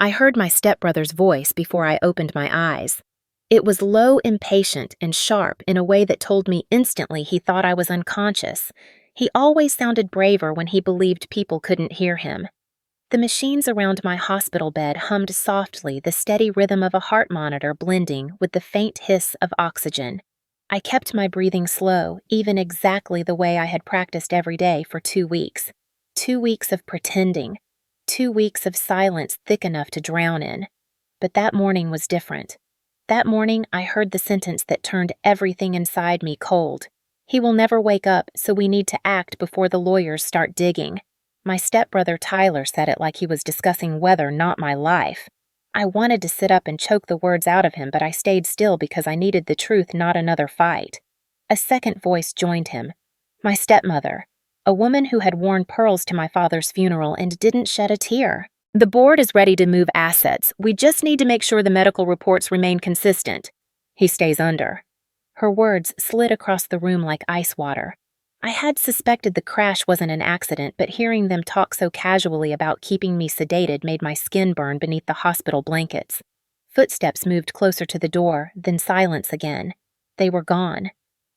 I heard my stepbrother's voice before I opened my eyes. It was low, impatient, and sharp in a way that told me instantly he thought I was unconscious. He always sounded braver when he believed people couldn't hear him. The machines around my hospital bed hummed softly, the steady rhythm of a heart monitor blending with the faint hiss of oxygen. I kept my breathing slow, even exactly the way I had practiced every day for 2 weeks. 2 weeks of pretending. 2 weeks of silence thick enough to drown in. But that morning was different. That morning, I heard the sentence that turned everything inside me cold. He will never wake up, so we need to act before the lawyers start digging. My stepbrother Tyler said it like he was discussing weather, not my life. I wanted to sit up and choke the words out of him, but I stayed still because I needed the truth, not another fight. A second voice joined him. My stepmother, a woman who had worn pearls to my father's funeral and didn't shed a tear. The board is ready to move assets. We just need to make sure the medical reports remain consistent. He stays under. Her words slid across the room like ice water. I had suspected the crash wasn't an accident, but hearing them talk so casually about keeping me sedated made my skin burn beneath the hospital blankets. Footsteps moved closer to the door, then silence again. They were gone.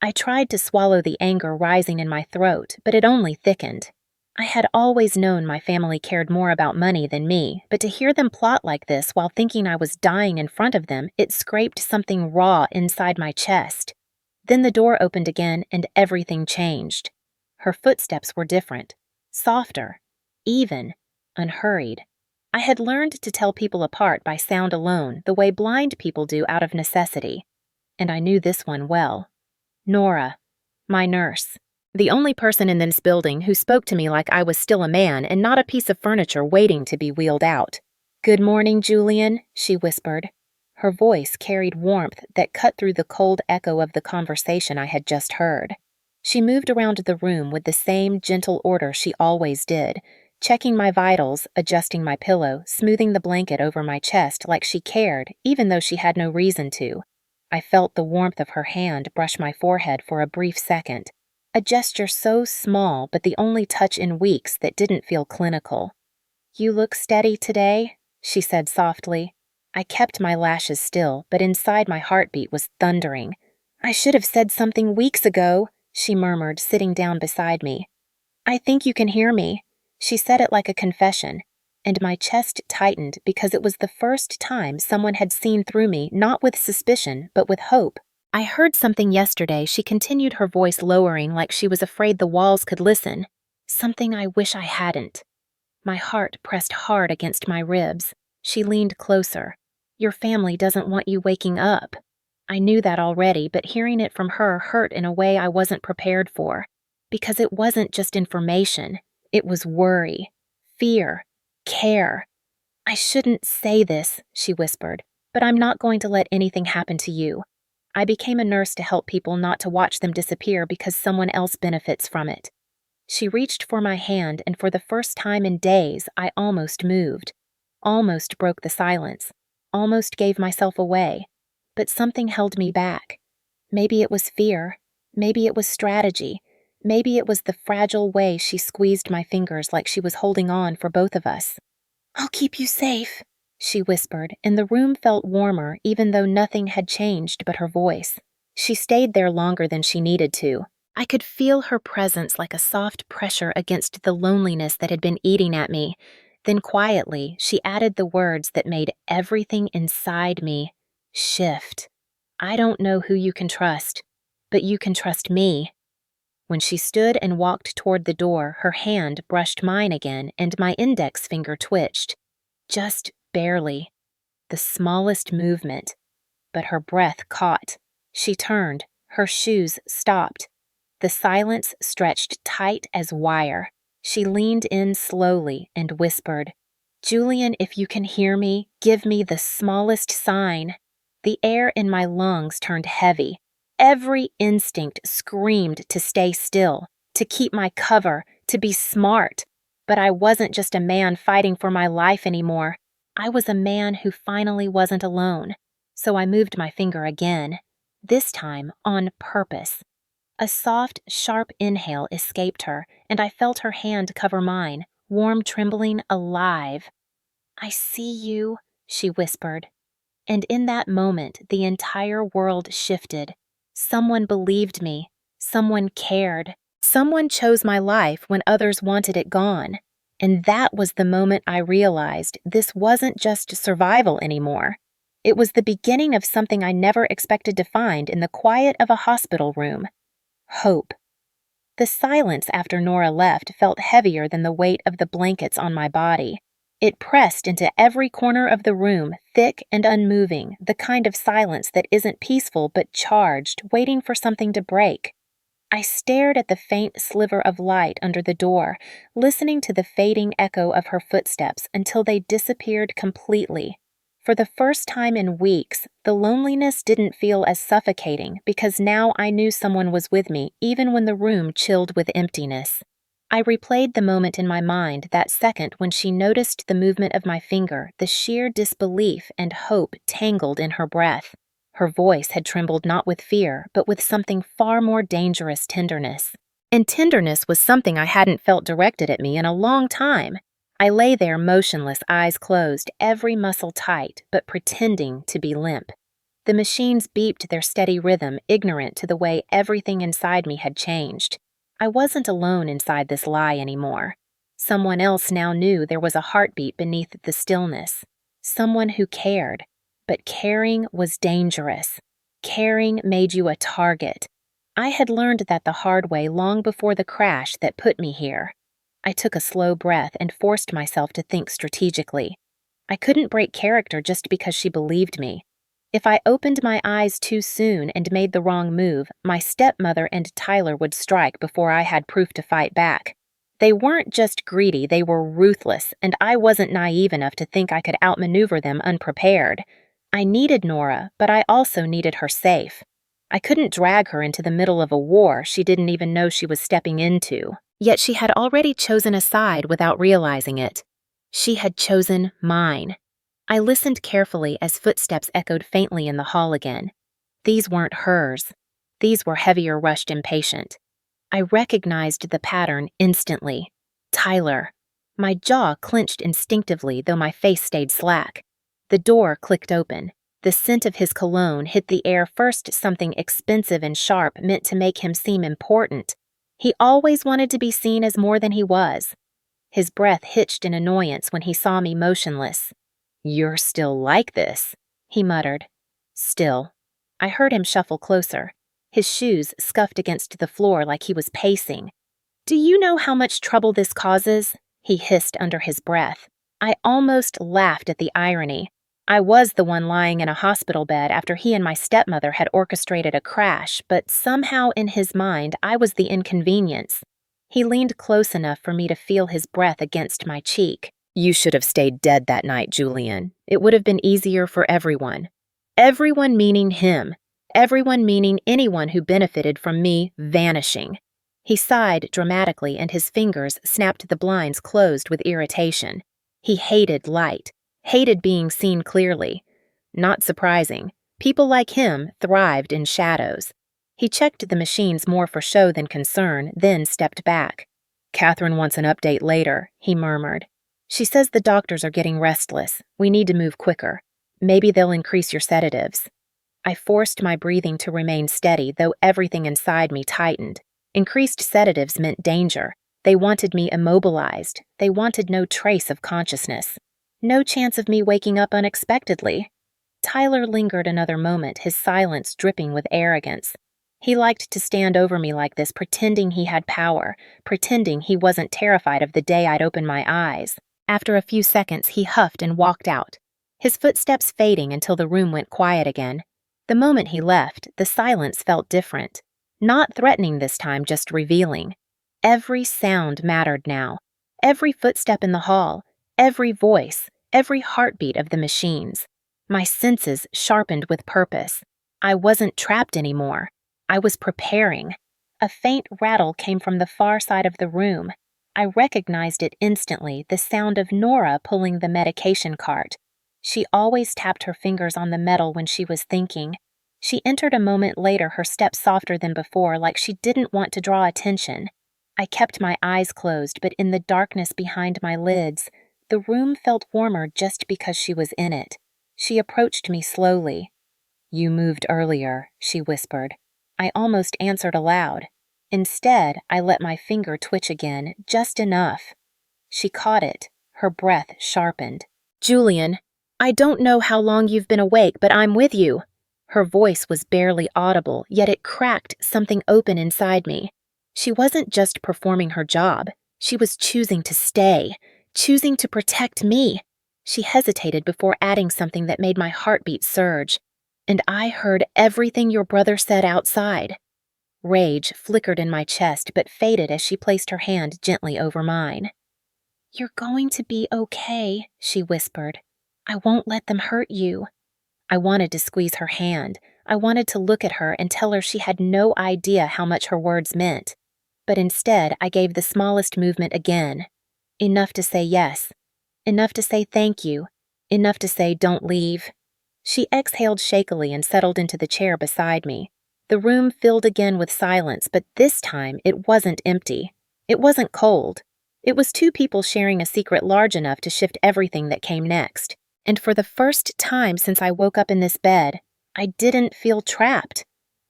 I tried to swallow the anger rising in my throat, but it only thickened. I had always known my family cared more about money than me, but to hear them plot like this while thinking I was dying in front of them, it scraped something raw inside my chest. Then the door opened again and everything changed. Her footsteps were different, softer, even, unhurried. I had learned to tell people apart by sound alone, the way blind people do out of necessity. And I knew this one well. Nora, my nurse. The only person in this building who spoke to me like I was still a man and not a piece of furniture waiting to be wheeled out. "Good morning, Julian," she whispered. Her voice carried warmth that cut through the cold echo of the conversation I had just heard. She moved around the room with the same gentle order she always did, checking my vitals, adjusting my pillow, smoothing the blanket over my chest like she cared, even though she had no reason to. I felt the warmth of her hand brush my forehead for a brief second, a gesture so small but the only touch in weeks that didn't feel clinical. "You look steady today," she said softly. I kept my lashes still, but inside my heartbeat was thundering. "I should have said something weeks ago," she murmured, sitting down beside me. "I think you can hear me." She said it like a confession, and my chest tightened because it was the first time someone had seen through me, not with suspicion, but with hope. "I heard something yesterday," she continued, her voice lowering like she was afraid the walls could listen. "Something I wish I hadn't." My heart pressed hard against my ribs. She leaned closer. "Your family doesn't want you waking up." I knew that already, but hearing it from her hurt in a way I wasn't prepared for. Because it wasn't just information. It was worry, fear, care. "I shouldn't say this," she whispered, "but I'm not going to let anything happen to you. I became a nurse to help people, not to watch them disappear because someone else benefits from it." She reached for my hand, and for the first time in days, I almost moved. Almost broke the silence. Almost gave myself away. But something held me back. Maybe it was fear. Maybe it was strategy. Maybe it was the fragile way she squeezed my fingers like she was holding on for both of us. "I'll keep you safe," she whispered, and the room felt warmer even though nothing had changed but her voice. She stayed there longer than she needed to. I could feel her presence like a soft pressure against the loneliness that had been eating at me. Then quietly, she added the words that made everything inside me shift. "I don't know who you can trust, but you can trust me." When she stood and walked toward the door, her hand brushed mine again, and my index finger twitched. Just barely. The smallest movement. But her breath caught. She turned. Her shoes stopped. The silence stretched tight as wire. She leaned in slowly and whispered, "Julian, if you can hear me, give me the smallest sign." The air in my lungs turned heavy. Every instinct screamed to stay still, to keep my cover, to be smart. But I wasn't just a man fighting for my life anymore. I was a man who finally wasn't alone. So I moved my finger again, this time on purpose. A soft, sharp inhale escaped her, and I felt her hand cover mine, warm, trembling, alive. "I see you," she whispered. And in that moment, the entire world shifted. Someone believed me. Someone cared. Someone chose my life when others wanted it gone. And that was the moment I realized this wasn't just survival anymore. It was the beginning of something I never expected to find in the quiet of a hospital room. Hope. The silence after Nora left felt heavier than the weight of the blankets on my body. It pressed into every corner of the room, thick and unmoving, the kind of silence that isn't peaceful but charged, waiting for something to break. I stared at the faint sliver of light under the door, listening to the fading echo of her footsteps until they disappeared completely. For the first time in weeks, the loneliness didn't feel as suffocating because now I knew someone was with me even when the room chilled with emptiness. I replayed the moment in my mind that second when she noticed the movement of my finger, the sheer disbelief and hope tangled in her breath. Her voice had trembled not with fear, but with something far more dangerous tenderness. And tenderness was something I hadn't felt directed at me in a long time. I lay there motionless, eyes closed, every muscle tight, but pretending to be limp. The machines beeped their steady rhythm, ignorant to the way everything inside me had changed. I wasn't alone inside this lie anymore. Someone else now knew there was a heartbeat beneath the stillness. Someone who cared. But caring was dangerous. Caring made you a target. I had learned that the hard way long before the crash that put me here. I took a slow breath and forced myself to think strategically. I couldn't break character just because she believed me. If I opened my eyes too soon and made the wrong move, my stepmother and Tyler would strike before I had proof to fight back. They weren't just greedy, they were ruthless, and I wasn't naive enough to think I could outmaneuver them unprepared. I needed Nora, but I also needed her safe. I couldn't drag her into the middle of a war she didn't even know she was stepping into. Yet she had already chosen a side without realizing it. She had chosen mine. I listened carefully as footsteps echoed faintly in the hall again. These weren't hers. These were heavier, rushed, impatient. I recognized the pattern instantly. Tyler. My jaw clenched instinctively, though my face stayed slack. The door clicked open. The scent of his cologne hit the air first, something expensive and sharp meant to make him seem important. He always wanted to be seen as more than he was. His breath hitched in annoyance when he saw me motionless. "You're still like this," he muttered. Still. I heard him shuffle closer. His shoes scuffed against the floor like he was pacing. "Do you know how much trouble this causes?" he hissed under his breath. I almost laughed at the irony. I was the one lying in a hospital bed after he and my stepmother had orchestrated a crash, but somehow in his mind I was the inconvenience. He leaned close enough for me to feel his breath against my cheek. "You should have stayed dead that night, Julian. It would have been easier for everyone." Everyone meaning him. Everyone meaning anyone who benefited from me vanishing. He sighed dramatically and his fingers snapped the blinds closed with irritation. He hated light, hated being seen clearly. Not surprising. People like him thrived in shadows. He checked the machines more for show than concern, then stepped back. "Catherine wants an update later," he murmured. "She says the doctors are getting restless. We need to move quicker. Maybe they'll increase your sedatives." I forced my breathing to remain steady, though everything inside me tightened. Increased sedatives meant danger. They wanted me immobilized. They wanted no trace of consciousness. No chance of me waking up unexpectedly. Tyler lingered another moment, his silence dripping with arrogance. He liked to stand over me like this, pretending he had power, pretending he wasn't terrified of the day I'd open my eyes. After a few seconds, he huffed and walked out, his footsteps fading until the room went quiet again. The moment he left, the silence felt different. Not threatening this time, just revealing. Every sound mattered now. Every footstep in the hall, every voice, every heartbeat of the machines. My senses sharpened with purpose. I wasn't trapped anymore. I was preparing. A faint rattle came from the far side of the room. I recognized it instantly, the sound of Nora pulling the medication cart. She always tapped her fingers on the metal when she was thinking. She entered a moment later, her step softer than before, like she didn't want to draw attention. I kept my eyes closed, but in the darkness behind my lids, The room felt warmer just because she was in it. She approached me slowly. "You moved earlier," she whispered. I almost answered aloud. Instead, I let my finger twitch again, just enough. She caught it. Her breath sharpened. "Julian, I don't know how long you've been awake, but I'm with you." Her voice was barely audible, yet it cracked something open inside me. She wasn't just performing her job. She was choosing to stay, choosing to protect me. She hesitated before adding something that made my heartbeat surge. "And I heard everything your brother said outside." Rage flickered in my chest but faded as she placed her hand gently over mine. "You're going to be okay," she whispered. "I won't let them hurt you." I wanted to squeeze her hand. I wanted to look at her and tell her she had no idea how much her words meant. But instead, I gave the smallest movement again. Enough to say yes. Enough to say thank you. Enough to say don't leave. She exhaled shakily and settled into the chair beside me. The room filled again with silence, but this time it wasn't empty. It wasn't cold. It was two people sharing a secret large enough to shift everything that came next. And for the first time since I woke up in this bed, I didn't feel trapped.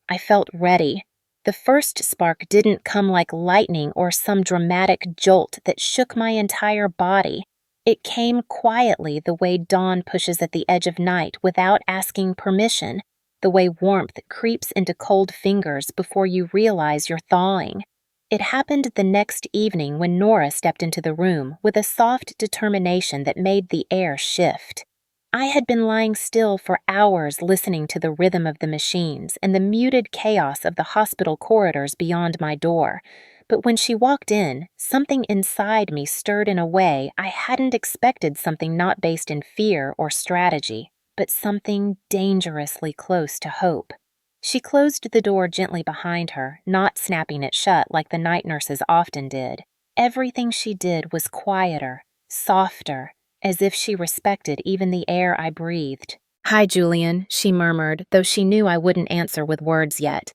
I felt ready. The first spark didn't come like lightning or some dramatic jolt that shook my entire body. It came quietly, the way dawn pushes at the edge of night without asking permission, the way warmth creeps into cold fingers before you realize you're thawing. It happened the next evening when Nora stepped into the room with a soft determination that made the air shift. I had been lying still for hours listening to the rhythm of the machines and the muted chaos of the hospital corridors beyond my door. But when she walked in, something inside me stirred in a way I hadn't expected, something not based in fear or strategy, but something dangerously close to hope. She closed the door gently behind her, not snapping it shut like the night nurses often did. Everything she did was quieter, softer, as if she respected even the air I breathed. "Hi, Julian," she murmured, though she knew I wouldn't answer with words yet.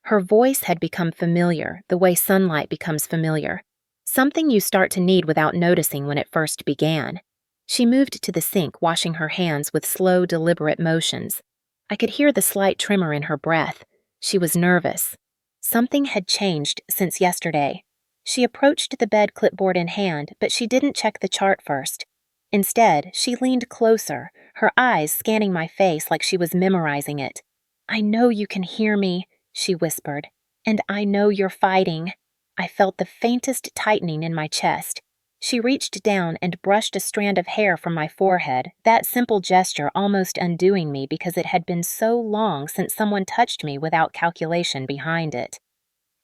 Her voice had become familiar, the way sunlight becomes familiar. Something you start to need without noticing when it first began. She moved to the sink, washing her hands with slow, deliberate motions. I could hear the slight tremor in her breath. She was nervous. Something had changed since yesterday. She approached the bed, clipboard in hand, but she didn't check the chart first. Instead, she leaned closer, her eyes scanning my face like she was memorizing it. "I know you can hear me," she whispered, "and I know you're fighting." I felt the faintest tightening in my chest. She reached down and brushed a strand of hair from my forehead, that simple gesture almost undoing me because it had been so long since someone touched me without calculation behind it.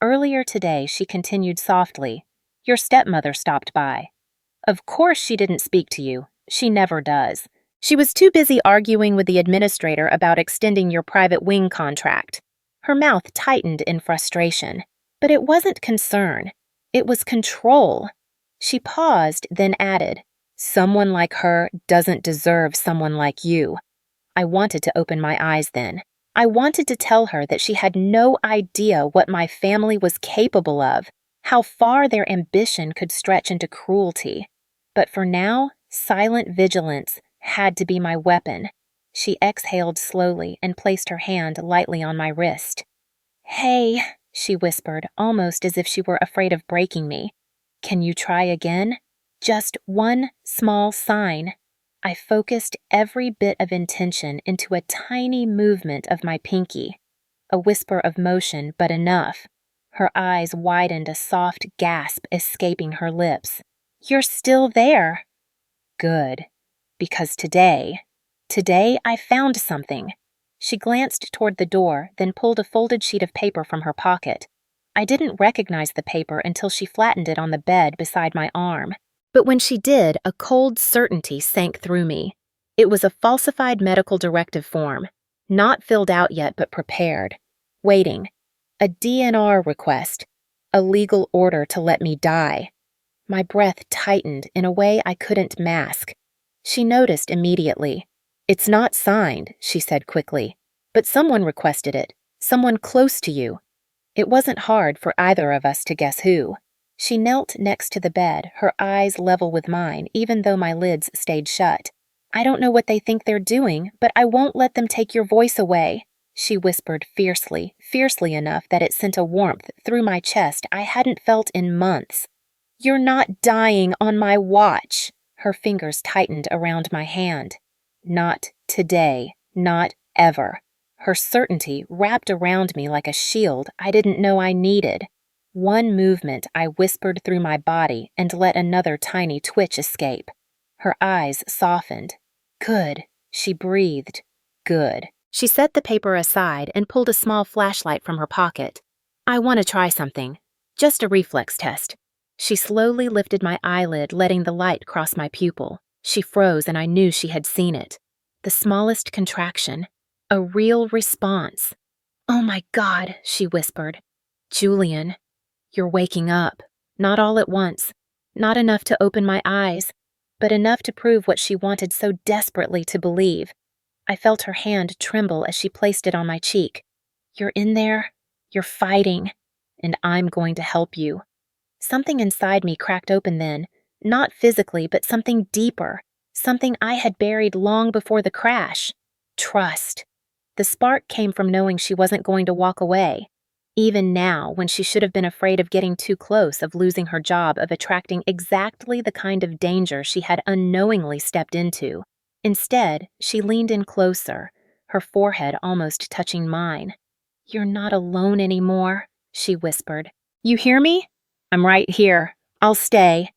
Earlier today, she continued softly, "Your stepmother stopped by." "Of course she didn't speak to you. She never does. She was too busy arguing with the administrator about extending your private wing contract." Her mouth tightened in frustration. But it wasn't concern. It was control. She paused, then added, "Someone like her doesn't deserve someone like you." I wanted to open my eyes then. I wanted to tell her that she had no idea what my family was capable of, how far their ambition could stretch into cruelty. But for now, silent vigilance had to be my weapon. She exhaled slowly and placed her hand lightly on my wrist. "Hey," she whispered, almost as if she were afraid of breaking me. "Can you try again? Just one small sign." I focused every bit of intention into a tiny movement of my pinky. A whisper of motion, but enough. Her eyes widened, a soft gasp escaping her lips. "You're still there." Good. Because today I found something. She glanced toward the door, then pulled a folded sheet of paper from her pocket. I didn't recognize the paper until she flattened it on the bed beside my arm. But when she did, a cold certainty sank through me. It was a falsified medical directive form, not filled out yet but prepared, waiting. A DNR request, a legal order to let me die. My breath tightened in a way I couldn't mask. She noticed immediately. "It's not signed," she said quickly, "but someone requested it, someone close to you." It wasn't hard for either of us to guess who. She knelt next to the bed, her eyes level with mine, even though my lids stayed shut. "I don't know what they think they're doing, but I won't let them take your voice away," she whispered fiercely, fiercely enough that it sent a warmth through my chest I hadn't felt in months. "You're not dying on my watch." Her fingers tightened around my hand. "Not today, not ever." Her certainty wrapped around me like a shield I didn't know I needed. One movement I whispered through my body and let another tiny twitch escape. Her eyes softened. "Good," she breathed. "Good." She set the paper aside and pulled a small flashlight from her pocket. "I want to try something. Just a reflex test." She slowly lifted my eyelid, letting the light cross my pupil. She froze and I knew she had seen it. The smallest contraction. A real response. "Oh my God," she whispered. "Julian, you're waking up. Not all at once. Not enough to open my eyes, but enough to prove what she wanted so desperately to believe." I felt her hand tremble as she placed it on my cheek. "You're in there. You're fighting. And I'm going to help you." Something inside me cracked open then. Not physically, but something deeper. Something I had buried long before the crash. Trust. The spark came from knowing she wasn't going to walk away. Even now, when she should have been afraid of getting too close, of losing her job, of attracting exactly the kind of danger she had unknowingly stepped into. Instead, she leaned in closer, her forehead almost touching mine. "You're not alone anymore," she whispered. "You hear me? I'm right here. I'll stay."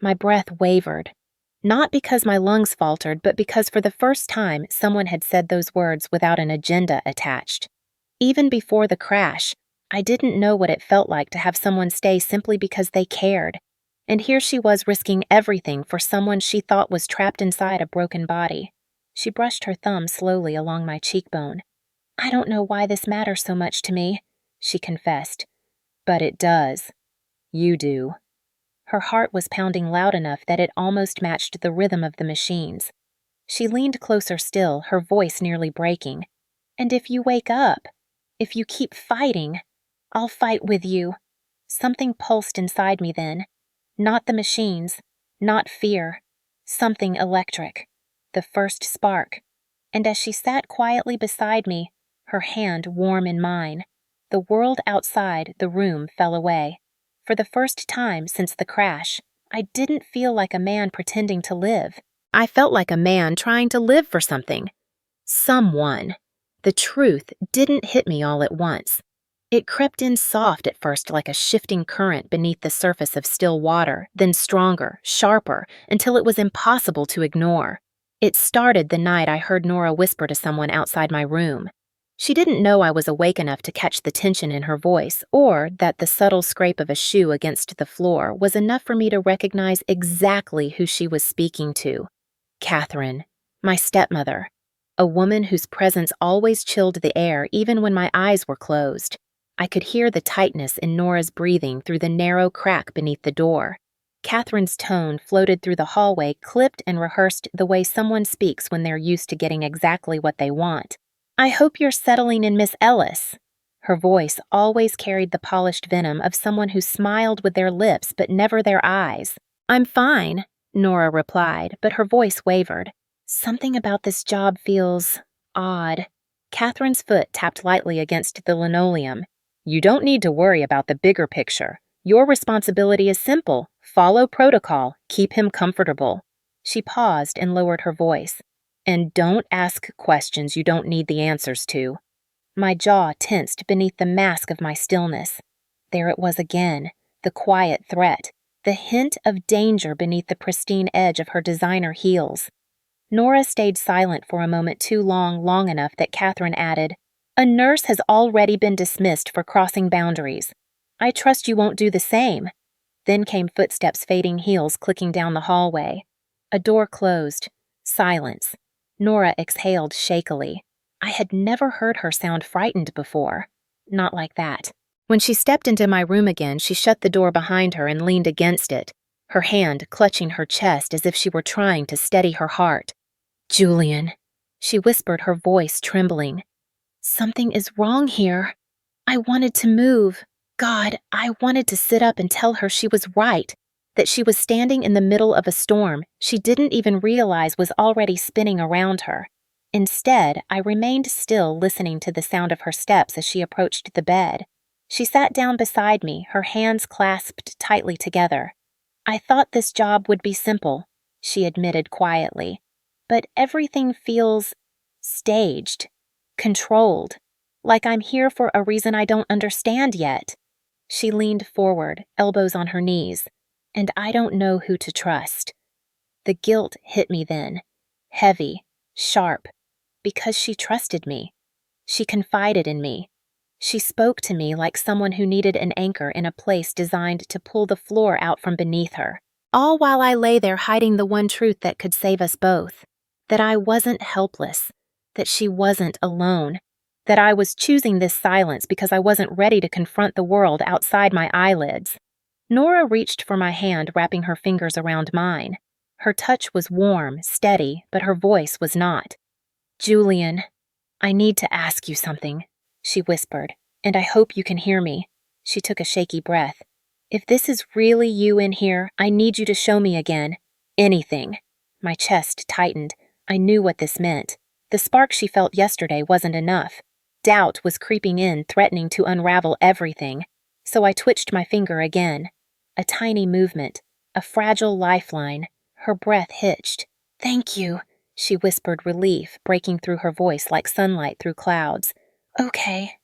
My breath wavered. Not because my lungs faltered, but because for the first time someone had said those words without an agenda attached. Even before the crash, I didn't know what it felt like to have someone stay simply because they cared. And here she was risking everything for someone she thought was trapped inside a broken body. She brushed her thumb slowly along my cheekbone. "I don't know why this matters so much to me," she confessed. "But it does. You do." Her heart was pounding loud enough that it almost matched the rhythm of the machines. She leaned closer still, her voice nearly breaking. "And if you wake up, if you keep fighting, I'll fight with you." Something pulsed inside me then. Not the machines, not fear. Something electric. The first spark. And as she sat quietly beside me, her hand warm in mine, the world outside the room fell away. For the first time since the crash, I didn't feel like a man pretending to live. I felt like a man trying to live for something. Someone. The truth didn't hit me all at once. It crept in soft at first like a shifting current beneath the surface of still water, then stronger, sharper, until it was impossible to ignore. It started the night I heard Nora whisper to someone outside my room. She didn't know I was awake enough to catch the tension in her voice, or that the subtle scrape of a shoe against the floor was enough for me to recognize exactly who she was speaking to. Catherine, my stepmother, a woman whose presence always chilled the air even when my eyes were closed. I could hear the tightness in Nora's breathing through the narrow crack beneath the door. Catherine's tone floated through the hallway, clipped and rehearsed the way someone speaks when they're used to getting exactly what they want. "I hope you're settling in, Miss Ellis." Her voice always carried the polished venom of someone who smiled with their lips but never their eyes. "I'm fine," Nora replied, but her voice wavered. "Something about this job feels odd." Catherine's foot tapped lightly against the linoleum. "You don't need to worry about the bigger picture. Your responsibility is simple. Follow protocol. Keep him comfortable." She paused and lowered her voice. "And don't ask questions you don't need the answers to." My jaw tensed beneath the mask of my stillness. There it was again, the quiet threat, the hint of danger beneath the pristine edge of her designer heels. Nora stayed silent for a moment too long enough that Catherine added, "A nurse has already been dismissed for crossing boundaries. I trust you won't do the same." Then came footsteps, fading heels clicking down the hallway. A door closed. Silence. Nora exhaled shakily. I had never heard her sound frightened before. Not like that. When she stepped into my room again, she shut the door behind her and leaned against it, her hand clutching her chest as if she were trying to steady her heart. "Julian," she whispered, her voice trembling. "Something is wrong here. I wanted to move. God, I wanted to sit up and tell her she was right, that she was standing in the middle of a storm she didn't even realize was already spinning around her. Instead, I remained still, listening to the sound of her steps as she approached the bed. She sat down beside me, her hands clasped tightly together. I thought this job would be simple, she admitted quietly, but everything feels staged, controlled, like I'm here for a reason I don't understand yet. She leaned forward, elbows on her knees, and I don't know who to trust. The guilt hit me then, heavy, sharp, because she trusted me. She confided in me. She spoke to me like someone who needed an anchor in a place designed to pull the floor out from beneath her. All while I lay there hiding the one truth that could save us both. That I wasn't helpless. That she wasn't alone. That I was choosing this silence because I wasn't ready to confront the world outside my eyelids. Nora reached for my hand, wrapping her fingers around mine. Her touch was warm, steady, but her voice was not. "Julian, I need to ask you something," she whispered, "and I hope you can hear me." She took a shaky breath. "If this is really you in here, I need you to show me again. Anything." My chest tightened. I knew what this meant. The spark she felt yesterday wasn't enough. Doubt was creeping in, threatening to unravel everything. So I twitched my finger again. A tiny movement, a fragile lifeline. Her breath hitched. "Thank you," she whispered, relief breaking through her voice like sunlight through clouds. Okay.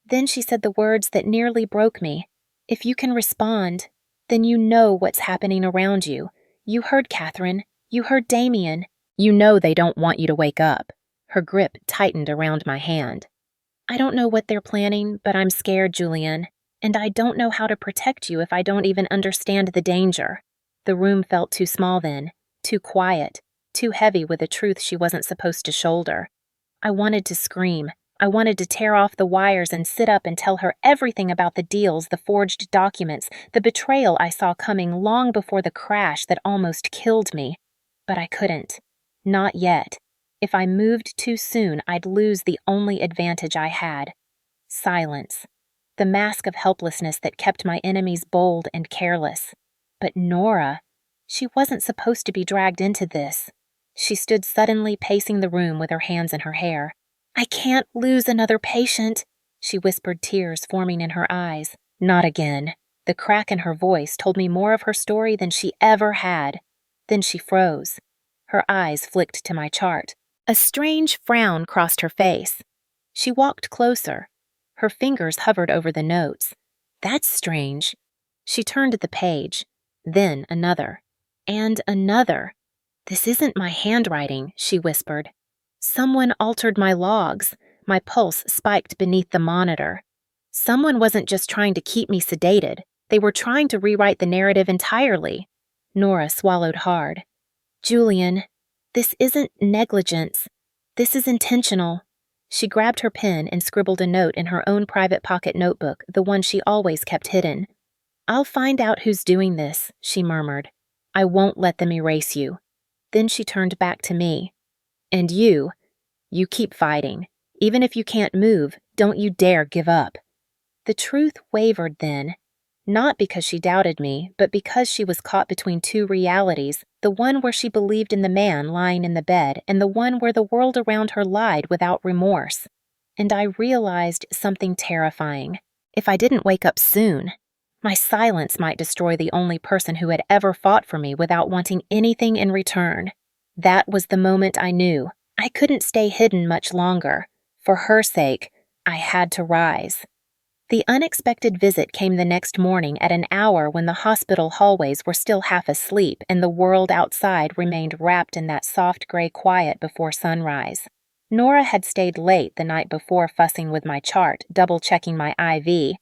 Then she said the words that nearly broke me. "If you can respond, then you know what's happening around you. You heard Catherine. You heard Damien. You know they don't want you to wake up." Her grip tightened around my hand. "I don't know what they're planning, but I'm scared, Julian. And I don't know how to protect you if I don't even understand the danger." The room felt too small then, too quiet, too heavy with a truth she wasn't supposed to shoulder. I wanted to scream. I wanted to tear off the wires and sit up and tell her everything about the deals, the forged documents, the betrayal I saw coming long before the crash that almost killed me. But I couldn't. Not yet. If I moved too soon, I'd lose the only advantage I had. Silence. The mask of helplessness that kept my enemies bold and careless. But Nora, she wasn't supposed to be dragged into this. She stood suddenly pacing the room with her hands in her hair. "I can't lose another patient," she whispered, tears forming in her eyes. "Not again." The crack in her voice told me more of her story than she ever had. Then she froze. Her eyes flicked to my chart. A strange frown crossed her face. She walked closer. Her fingers hovered over the notes. "That's strange." She turned the page. Then another. And another. "This isn't my handwriting," she whispered. "Someone altered my logs." My pulse spiked beneath the monitor. Someone wasn't just trying to keep me sedated. They were trying to rewrite the narrative entirely. Nora swallowed hard. "Julian, this isn't negligence. This is intentional." She grabbed her pen and scribbled a note in her own private pocket notebook, the one she always kept hidden. "I'll find out who's doing this," she murmured. "I won't let them erase you." Then she turned back to me. "And you keep fighting. Even if you can't move, don't you dare give up." The truth wavered then, not because she doubted me, but because she was caught between two realities, the one where she believed in the man lying in the bed and the one where the world around her lied without remorse. And I realized something terrifying. If I didn't wake up soon, my silence might destroy the only person who had ever fought for me without wanting anything in return. That was the moment I knew I couldn't stay hidden much longer. For her sake, I had to rise. The unexpected visit came the next morning at an hour when the hospital hallways were still half asleep and the world outside remained wrapped in that soft gray quiet before sunrise. Nora had stayed late the night before, fussing with my chart, double-checking my IV,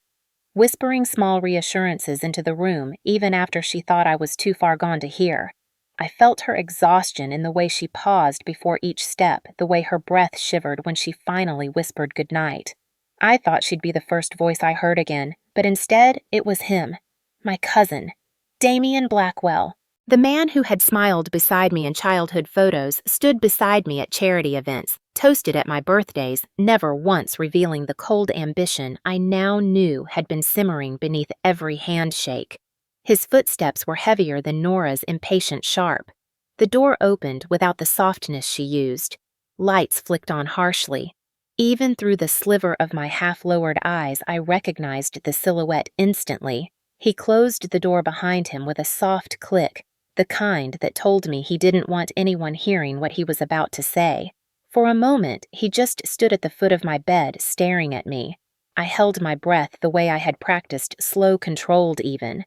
whispering small reassurances into the room even after she thought I was too far gone to hear. I felt her exhaustion in the way she paused before each step, the way her breath shivered when she finally whispered goodnight. I thought she'd be the first voice I heard again, but instead it was him, my cousin, Damien Blackwell. The man who had smiled beside me in childhood photos stood beside me at charity events, Toasted at my birthdays, never once revealing the cold ambition I now knew had been simmering beneath every handshake. His footsteps were heavier than Nora's impatient sharp. The door opened without the softness she used. Lights flicked on harshly. Even through the sliver of my half-lowered eyes, I recognized the silhouette instantly. He closed the door behind him with a soft click, the kind that told me he didn't want anyone hearing what he was about to say. For a moment, he just stood at the foot of my bed, staring at me. I held my breath the way I had practiced, slow controlled even.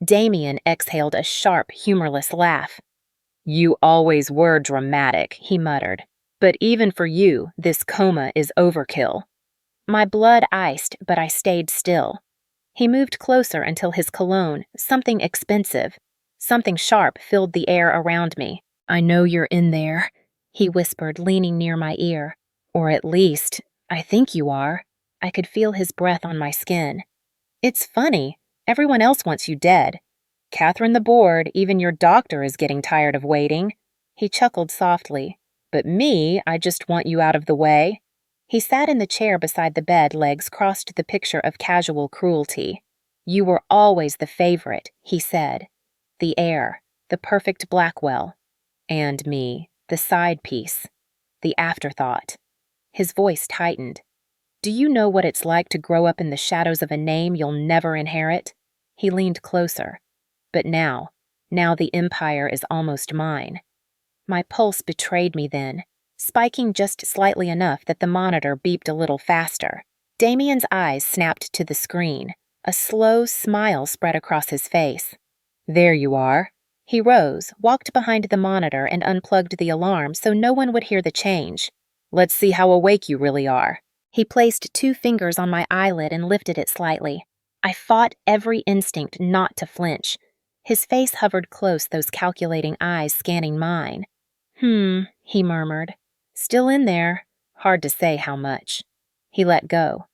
Damien exhaled a sharp, humorless laugh. "You always were dramatic," he muttered. "But even for you, this coma is overkill." My blood iced, but I stayed still. He moved closer until his cologne, something expensive, something sharp, filled the air around me. "I know you're in there," he whispered, leaning near my ear. "Or at least, I think you are." I could feel his breath on my skin. "It's funny. Everyone else wants you dead. Catherine the board, even your doctor is getting tired of waiting." He chuckled softly. "But me, I just want you out of the way." He sat in the chair beside the bed, legs crossed, the picture of casual cruelty. "You were always the favorite," he said. The heir, the perfect Blackwell. And me, the side piece, the afterthought. His voice tightened. "Do you know what it's like to grow up in the shadows of a name you'll never inherit?" He leaned closer. "But now the empire is almost mine." My pulse betrayed me then, spiking just slightly enough that the monitor beeped a little faster. Damien's eyes snapped to the screen. A slow smile spread across his face. "There you are." He rose, walked behind the monitor, and unplugged the alarm so no one would hear the change. "Let's see how awake you really are." He placed 2 fingers on my eyelid and lifted it slightly. I fought every instinct not to flinch. His face hovered close, those calculating eyes scanning mine. He murmured. "Still in there. Hard to say how much." He let go.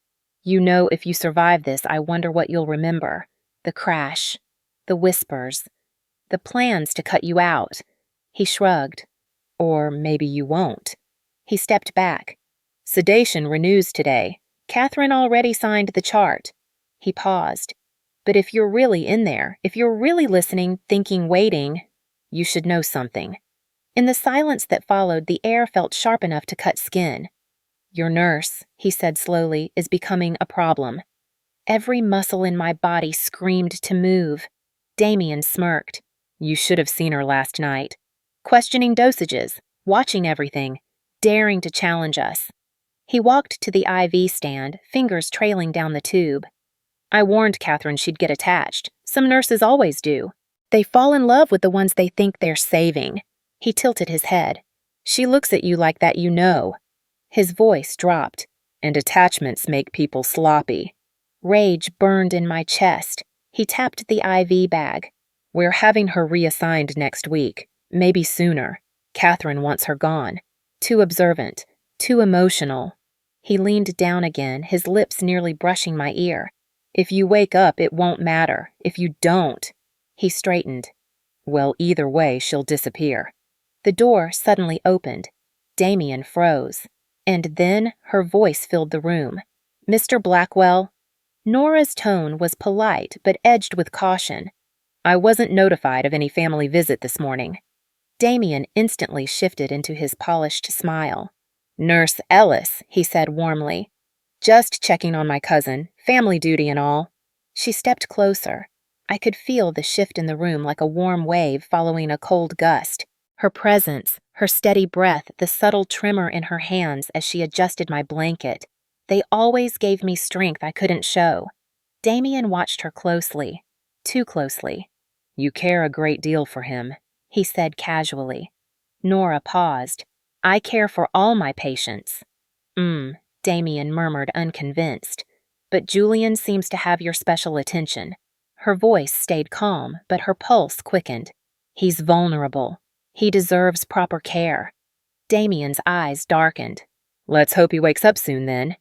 "You know, if you survive this, I wonder what you'll remember. The crash, the whispers, the plans to cut you out." He shrugged. "Or maybe you won't." He stepped back. "Sedation renews today. Catherine already signed the chart." He paused. "But if you're really in there, if you're really listening, thinking, waiting, you should know something." In the silence that followed, the air felt sharp enough to cut skin. "Your nurse," he said slowly, "is becoming a problem." Every muscle in my body screamed to move. Damien smirked. "You should have seen her last night. Questioning dosages, watching everything, daring to challenge us." He walked to the IV stand, fingers trailing down the tube. "I warned Catherine she'd get attached. Some nurses always do. They fall in love with the ones they think they're saving." He tilted his head. "She looks at you like that, you know." His voice dropped. "And attachments make people sloppy." Rage burned in my chest. He tapped the IV bag. "We're having her reassigned next week, maybe sooner. Catherine wants her gone. Too observant, too emotional." He leaned down again, his lips nearly brushing my ear. "If you wake up, it won't matter. If you don't." He straightened. "Well, either way, she'll disappear." The door suddenly opened. Damien froze. And then her voice filled the room. "Mr. Blackwell." Nora's tone was polite, but edged with caution. "I wasn't notified of any family visit this morning." Damien instantly shifted into his polished smile. "Nurse Ellis," he said warmly. "Just checking on my cousin, family duty and all." She stepped closer. I could feel the shift in the room like a warm wave following a cold gust. Her presence, her steady breath, the subtle tremor in her hands as she adjusted my blanket. They always gave me strength I couldn't show. Damien watched her closely. Too closely. "You care a great deal for him," he said casually. Nora paused. "I care for all my patients." Damien murmured, unconvinced. "But Julian seems to have your special attention." Her voice stayed calm, but her pulse quickened. "He's vulnerable. He deserves proper care." Damien's eyes darkened. "Let's hope he wakes up soon, then."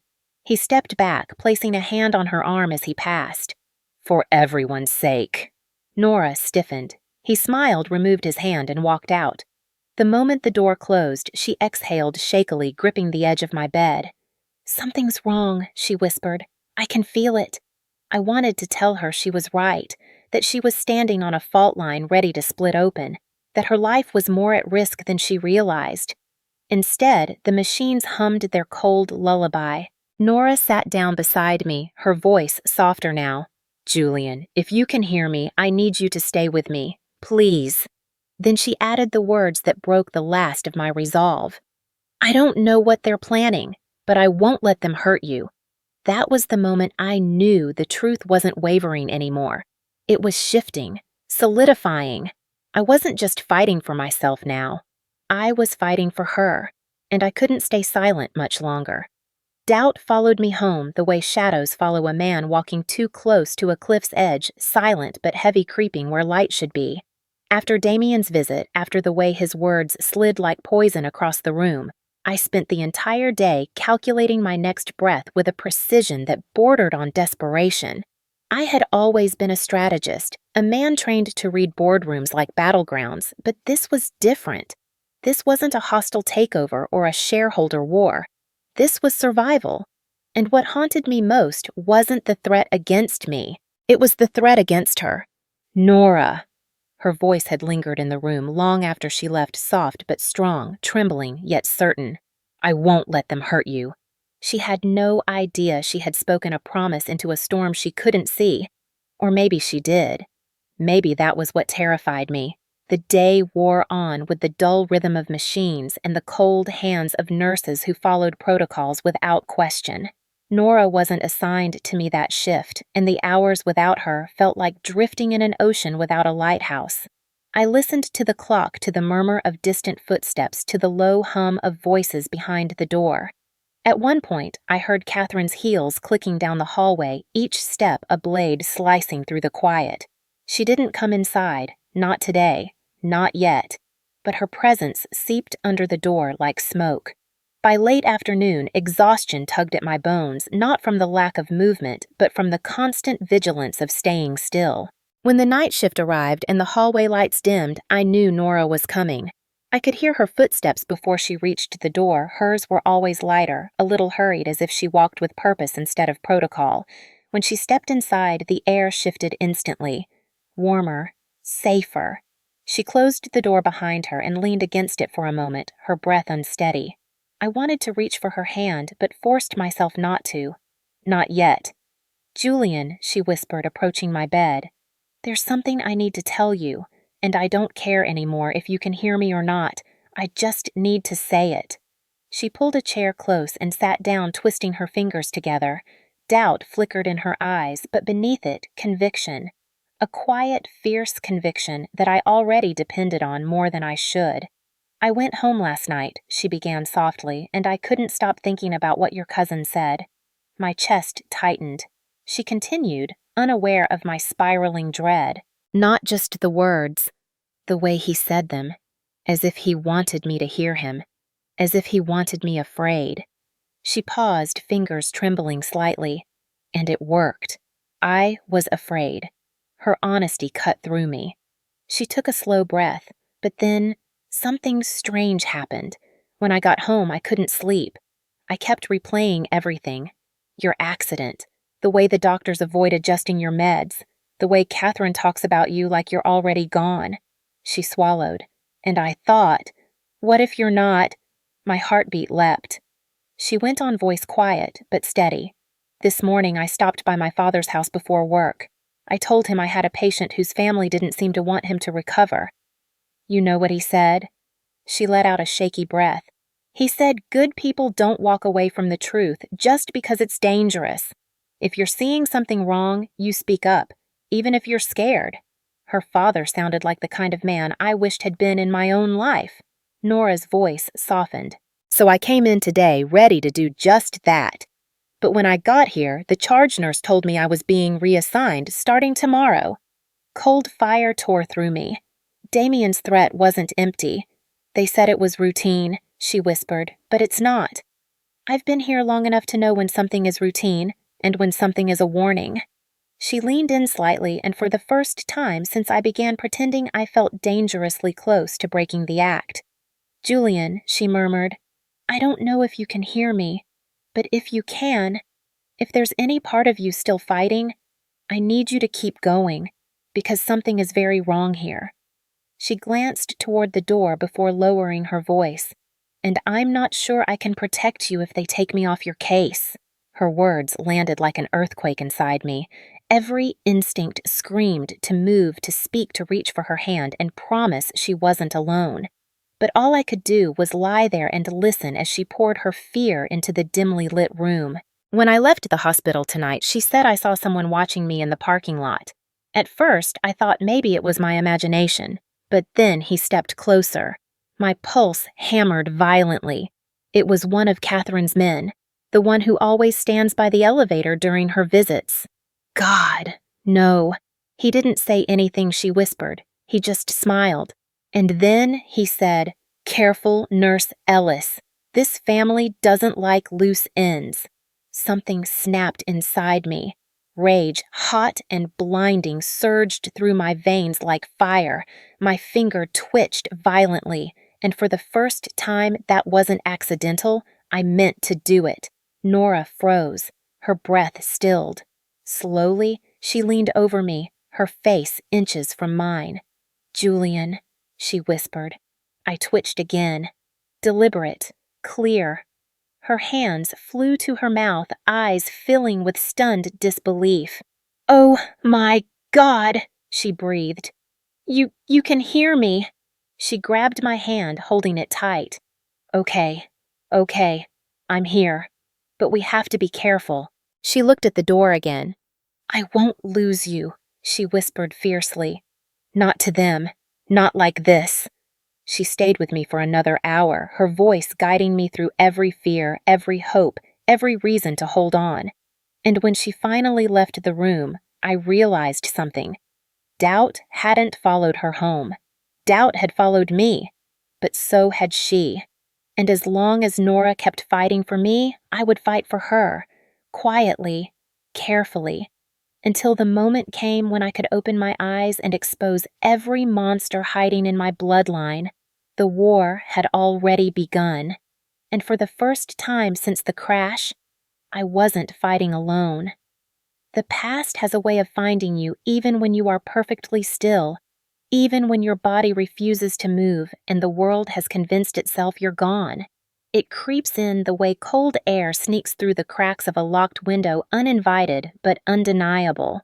He stepped back, placing a hand on her arm as he passed. "For everyone's sake." Nora stiffened. He smiled, removed his hand, and walked out. The moment the door closed, she exhaled shakily, gripping the edge of my bed. "Something's wrong," she whispered. "I can feel it." I wanted to tell her she was right, that she was standing on a fault line ready to split open, that her life was more at risk than she realized. Instead, the machines hummed their cold lullaby. Nora sat down beside me, her voice softer now. "Julian, if you can hear me, I need you to stay with me. Please." Then she added the words that broke the last of my resolve. "I don't know what they're planning, but I won't let them hurt you." That was the moment I knew the truth wasn't wavering anymore. It was shifting, solidifying. I wasn't just fighting for myself now. I was fighting for her, and I couldn't stay silent much longer. Doubt followed me home the way shadows follow a man walking too close to a cliff's edge, silent but heavy creeping where light should be. After Damien's visit, after the way his words slid like poison across the room, I spent the entire day calculating my next breath with a precision that bordered on desperation. I had always been a strategist, a man trained to read boardrooms like battlegrounds, but this was different. This wasn't a hostile takeover or a shareholder war. This was survival. And what haunted me most wasn't the threat against me. It was the threat against her. "Nora." Her voice had lingered in the room long after she left, soft but strong, trembling yet certain. "I won't let them hurt you." She had no idea she had spoken a promise into a storm she couldn't see. Or maybe she did. Maybe that was what terrified me. The day wore on with the dull rhythm of machines and the cold hands of nurses who followed protocols without question. Nora wasn't assigned to me that shift, and the hours without her felt like drifting in an ocean without a lighthouse. I listened to the clock, to the murmur of distant footsteps, to the low hum of voices behind the door. At one point, I heard Catherine's heels clicking down the hallway, each step a blade slicing through the quiet. She didn't come inside, not today, not yet, but her presence seeped under the door like smoke. By late afternoon, exhaustion tugged at my bones, not from the lack of movement, but from the constant vigilance of staying still. When the night shift arrived and the hallway lights dimmed, I knew Nora was coming. I could hear her footsteps before she reached the door. Hers were always lighter, a little hurried, as if she walked with purpose instead of protocol. When she stepped inside, the air shifted instantly. Warmer, safer. She closed the door behind her and leaned against it for a moment, her breath unsteady. I wanted to reach for her hand, but forced myself not to. "Not yet." "Julian," she whispered, approaching my bed. "There's something I need to tell you, and I don't care anymore if you can hear me or not. I just need to say it." She pulled a chair close and sat down, twisting her fingers together. Doubt flickered in her eyes, but beneath it, conviction. A quiet, fierce conviction that I already depended on more than I should. "I went home last night," she began softly, "and I couldn't stop thinking about what your cousin said." My chest tightened. She continued, unaware of my spiraling dread. "Not just the words, the way he said them, as if he wanted me to hear him, as if he wanted me afraid." She paused, fingers trembling slightly. And it worked. I was afraid. Her honesty cut through me. She took a slow breath, but then something strange happened. When I got home, I couldn't sleep. I kept replaying everything. Your accident, the way the doctors avoid adjusting your meds, the way Catherine talks about you like you're already gone. She swallowed. And I thought, what if you're not? My heartbeat leapt. She went on, voice quiet but steady. "This morning I stopped by my father's house before work. I told him I had a patient whose family didn't seem to want him to recover. You know what he said?" She let out a shaky breath. "He said good people don't walk away from the truth just because it's dangerous. If you're seeing something wrong, you speak up, even if you're scared." Her father sounded like the kind of man I wished had been in my own life. Nora's voice softened. "So I came in today ready to do just that. But when I got here, the charge nurse told me I was being reassigned starting tomorrow." Cold fire tore through me. Damien's threat wasn't empty. "They said it was routine," she whispered, "but it's not. I've been here long enough to know when something is routine and when something is a warning." She leaned in slightly, and for the first time since I began pretending, I felt dangerously close to breaking the act. "Julian," she murmured, "I don't know if you can hear me, but if you can, if there's any part of you still fighting, I need you to keep going, because something is very wrong here." She glanced toward the door before lowering her voice. "And I'm not sure I can protect you if they take me off your case." Her words landed like an earthquake inside me. Every instinct screamed to move, to speak, to reach for her hand and promise she wasn't alone. But all I could do was lie there and listen as she poured her fear into the dimly lit room. "When I left the hospital tonight, she said I saw someone watching me in the parking lot. At first, I thought maybe it was my imagination, but then he stepped closer. My pulse hammered violently. It was one of Catherine's men, the one who always stands by the elevator during her visits. God, no. He didn't say anything she whispered. He just smiled. And then he said, 'Careful, Nurse Ellis. This family doesn't like loose ends.' Something snapped inside me. Rage, hot and blinding, surged through my veins like fire. My finger twitched violently, and for the first time that wasn't accidental, I meant to do it. Nora froze. Her breath stilled. Slowly, she leaned over me, her face inches from mine. "Julian," she whispered. I twitched again. Deliberate, clear. Her hands flew to her mouth, eyes filling with stunned disbelief. "Oh my God," she breathed. You can hear me." She grabbed my hand, holding it tight. Okay, I'm here. But we have to be careful." She looked at the door again. "I won't lose you," she whispered fiercely. "Not to them. Not like this." She stayed with me for another hour, her voice guiding me through every fear, every hope, every reason to hold on. And when she finally left the room, I realized something. Doubt hadn't followed her home. Doubt had followed me, but so had she. And as long as Nora kept fighting for me, I would fight for her, quietly, carefully, until the moment came when I could open my eyes and expose every monster hiding in my bloodline. The war had already begun, and for the first time since the crash, I wasn't fighting alone. The past has a way of finding you even when you are perfectly still, even when your body refuses to move and the world has convinced itself you're gone. It creeps in the way cold air sneaks through the cracks of a locked window, uninvited but undeniable.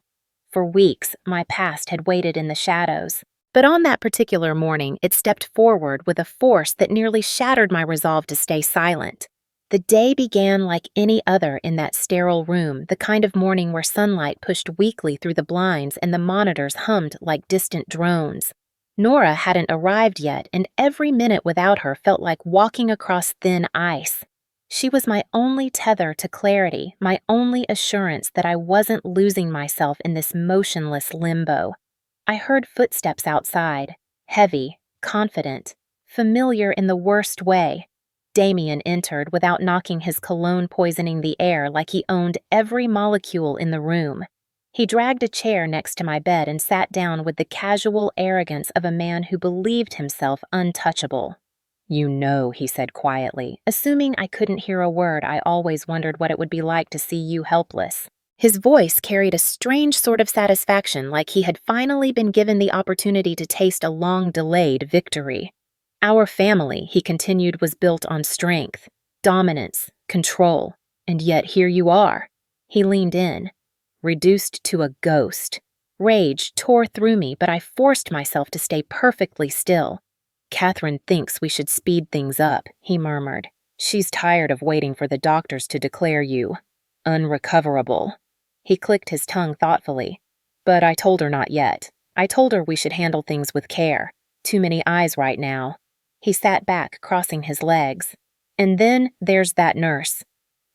For weeks, my past had waited in the shadows. But on that particular morning, it stepped forward with a force that nearly shattered my resolve to stay silent. The day began like any other in that sterile room, the kind of morning where sunlight pushed weakly through the blinds and the monitors hummed like distant drones. Nora hadn't arrived yet, and every minute without her felt like walking across thin ice. She was my only tether to clarity, my only assurance that I wasn't losing myself in this motionless limbo. I heard footsteps outside, heavy, confident, familiar in the worst way. Damien entered without knocking, his cologne poisoning the air like he owned every molecule in the room. He dragged a chair next to my bed and sat down with the casual arrogance of a man who believed himself untouchable. "You know," he said quietly, assuming I couldn't hear a word. I always wondered what it would be like to see you helpless. His voice carried a strange sort of satisfaction, like he had finally been given the opportunity to taste a long-delayed victory. "Our family," he continued, "was built on strength, dominance, control, and yet here you are." He leaned in. Reduced to a ghost. Rage tore through me, but I forced myself to stay perfectly still. "Catherine thinks we should speed things up," he murmured. "She's tired of waiting for the doctors to declare you unrecoverable." He clicked his tongue thoughtfully. "But I told her not yet. I told her we should handle things with care. Too many eyes right now." He sat back, crossing his legs. "And then there's that nurse."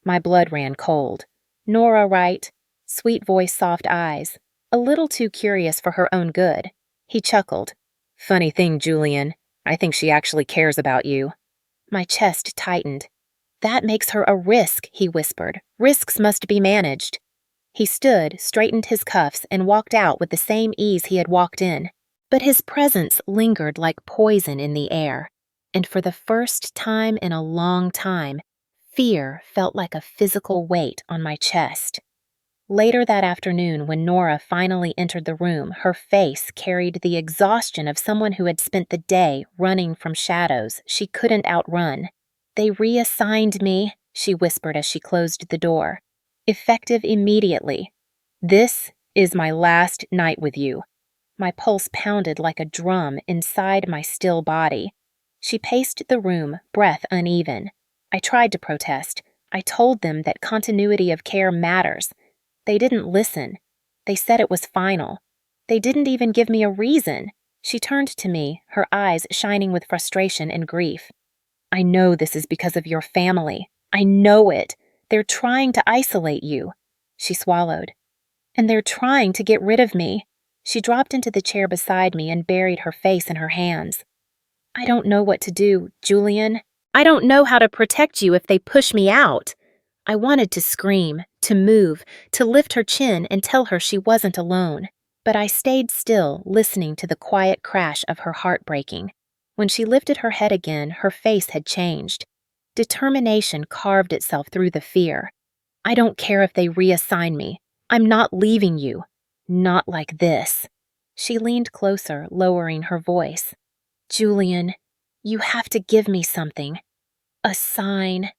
My blood ran cold. Nora, right? Sweet voice, soft eyes. A little too curious for her own good. He chuckled. "Funny thing, Julian. I think she actually cares about you." My chest tightened. "That makes her a risk," he whispered. "Risks must be managed." He stood, straightened his cuffs, and walked out with the same ease he had walked in. But his presence lingered like poison in the air. and for the first time in a long time, fear felt like a physical weight on my chest. Later that afternoon, when Nora finally entered the room, her face carried the exhaustion of someone who had spent the day running from shadows she couldn't outrun. "They reassigned me," she whispered as she closed the door. "Effective immediately. This is my last night with you." My pulse pounded like a drum inside my still body. She paced the room, breath uneven. I tried to protest. I told them that continuity of care matters. They didn't listen. They said it was final. They didn't even give me a reason. She turned to me, her eyes shining with frustration and grief. "I know this is because of your family. I know it. They're trying to isolate you." She swallowed. "And they're trying to get rid of me." She dropped into the chair beside me and buried her face in her hands. "I don't know what to do, Julian. I don't know how to protect you if they push me out." I wanted to scream, to move, to lift her chin and tell her she wasn't alone. But I stayed still, listening to the quiet crash of her heart breaking. When she lifted her head again, her face had changed. Determination carved itself through the fear. "I don't care if they reassign me. I'm not leaving you. Not like this." She leaned closer, lowering her voice. "Julian, you have to give me something. A sign.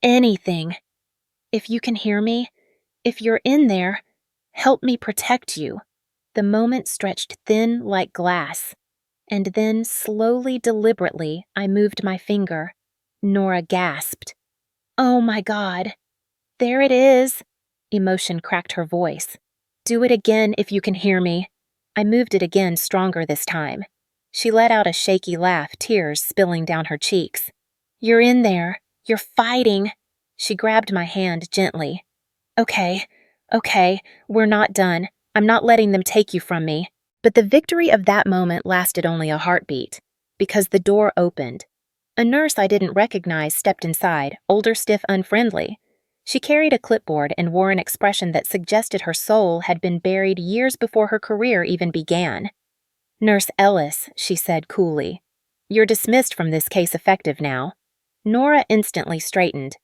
Anything. If you can hear me, if you're in there, help me protect you." The moment stretched thin like glass. And then, slowly, deliberately, I moved my finger. Nora gasped. "Oh my God. There it is." Emotion cracked her voice. "Do it again if you can hear me." I moved it again, stronger this time. She let out a shaky laugh, tears spilling down her cheeks. "You're in there. You're fighting." She grabbed my hand gently. Okay, we're not done. I'm not letting them take you from me." But the victory of that moment lasted only a heartbeat, because the door opened. A nurse I didn't recognize stepped inside, older, stiff, unfriendly. She carried a clipboard and wore an expression that suggested her soul had been buried years before her career even began. "Nurse Ellis," she said coolly. "You're dismissed from this case effective now." Nora instantly straightened.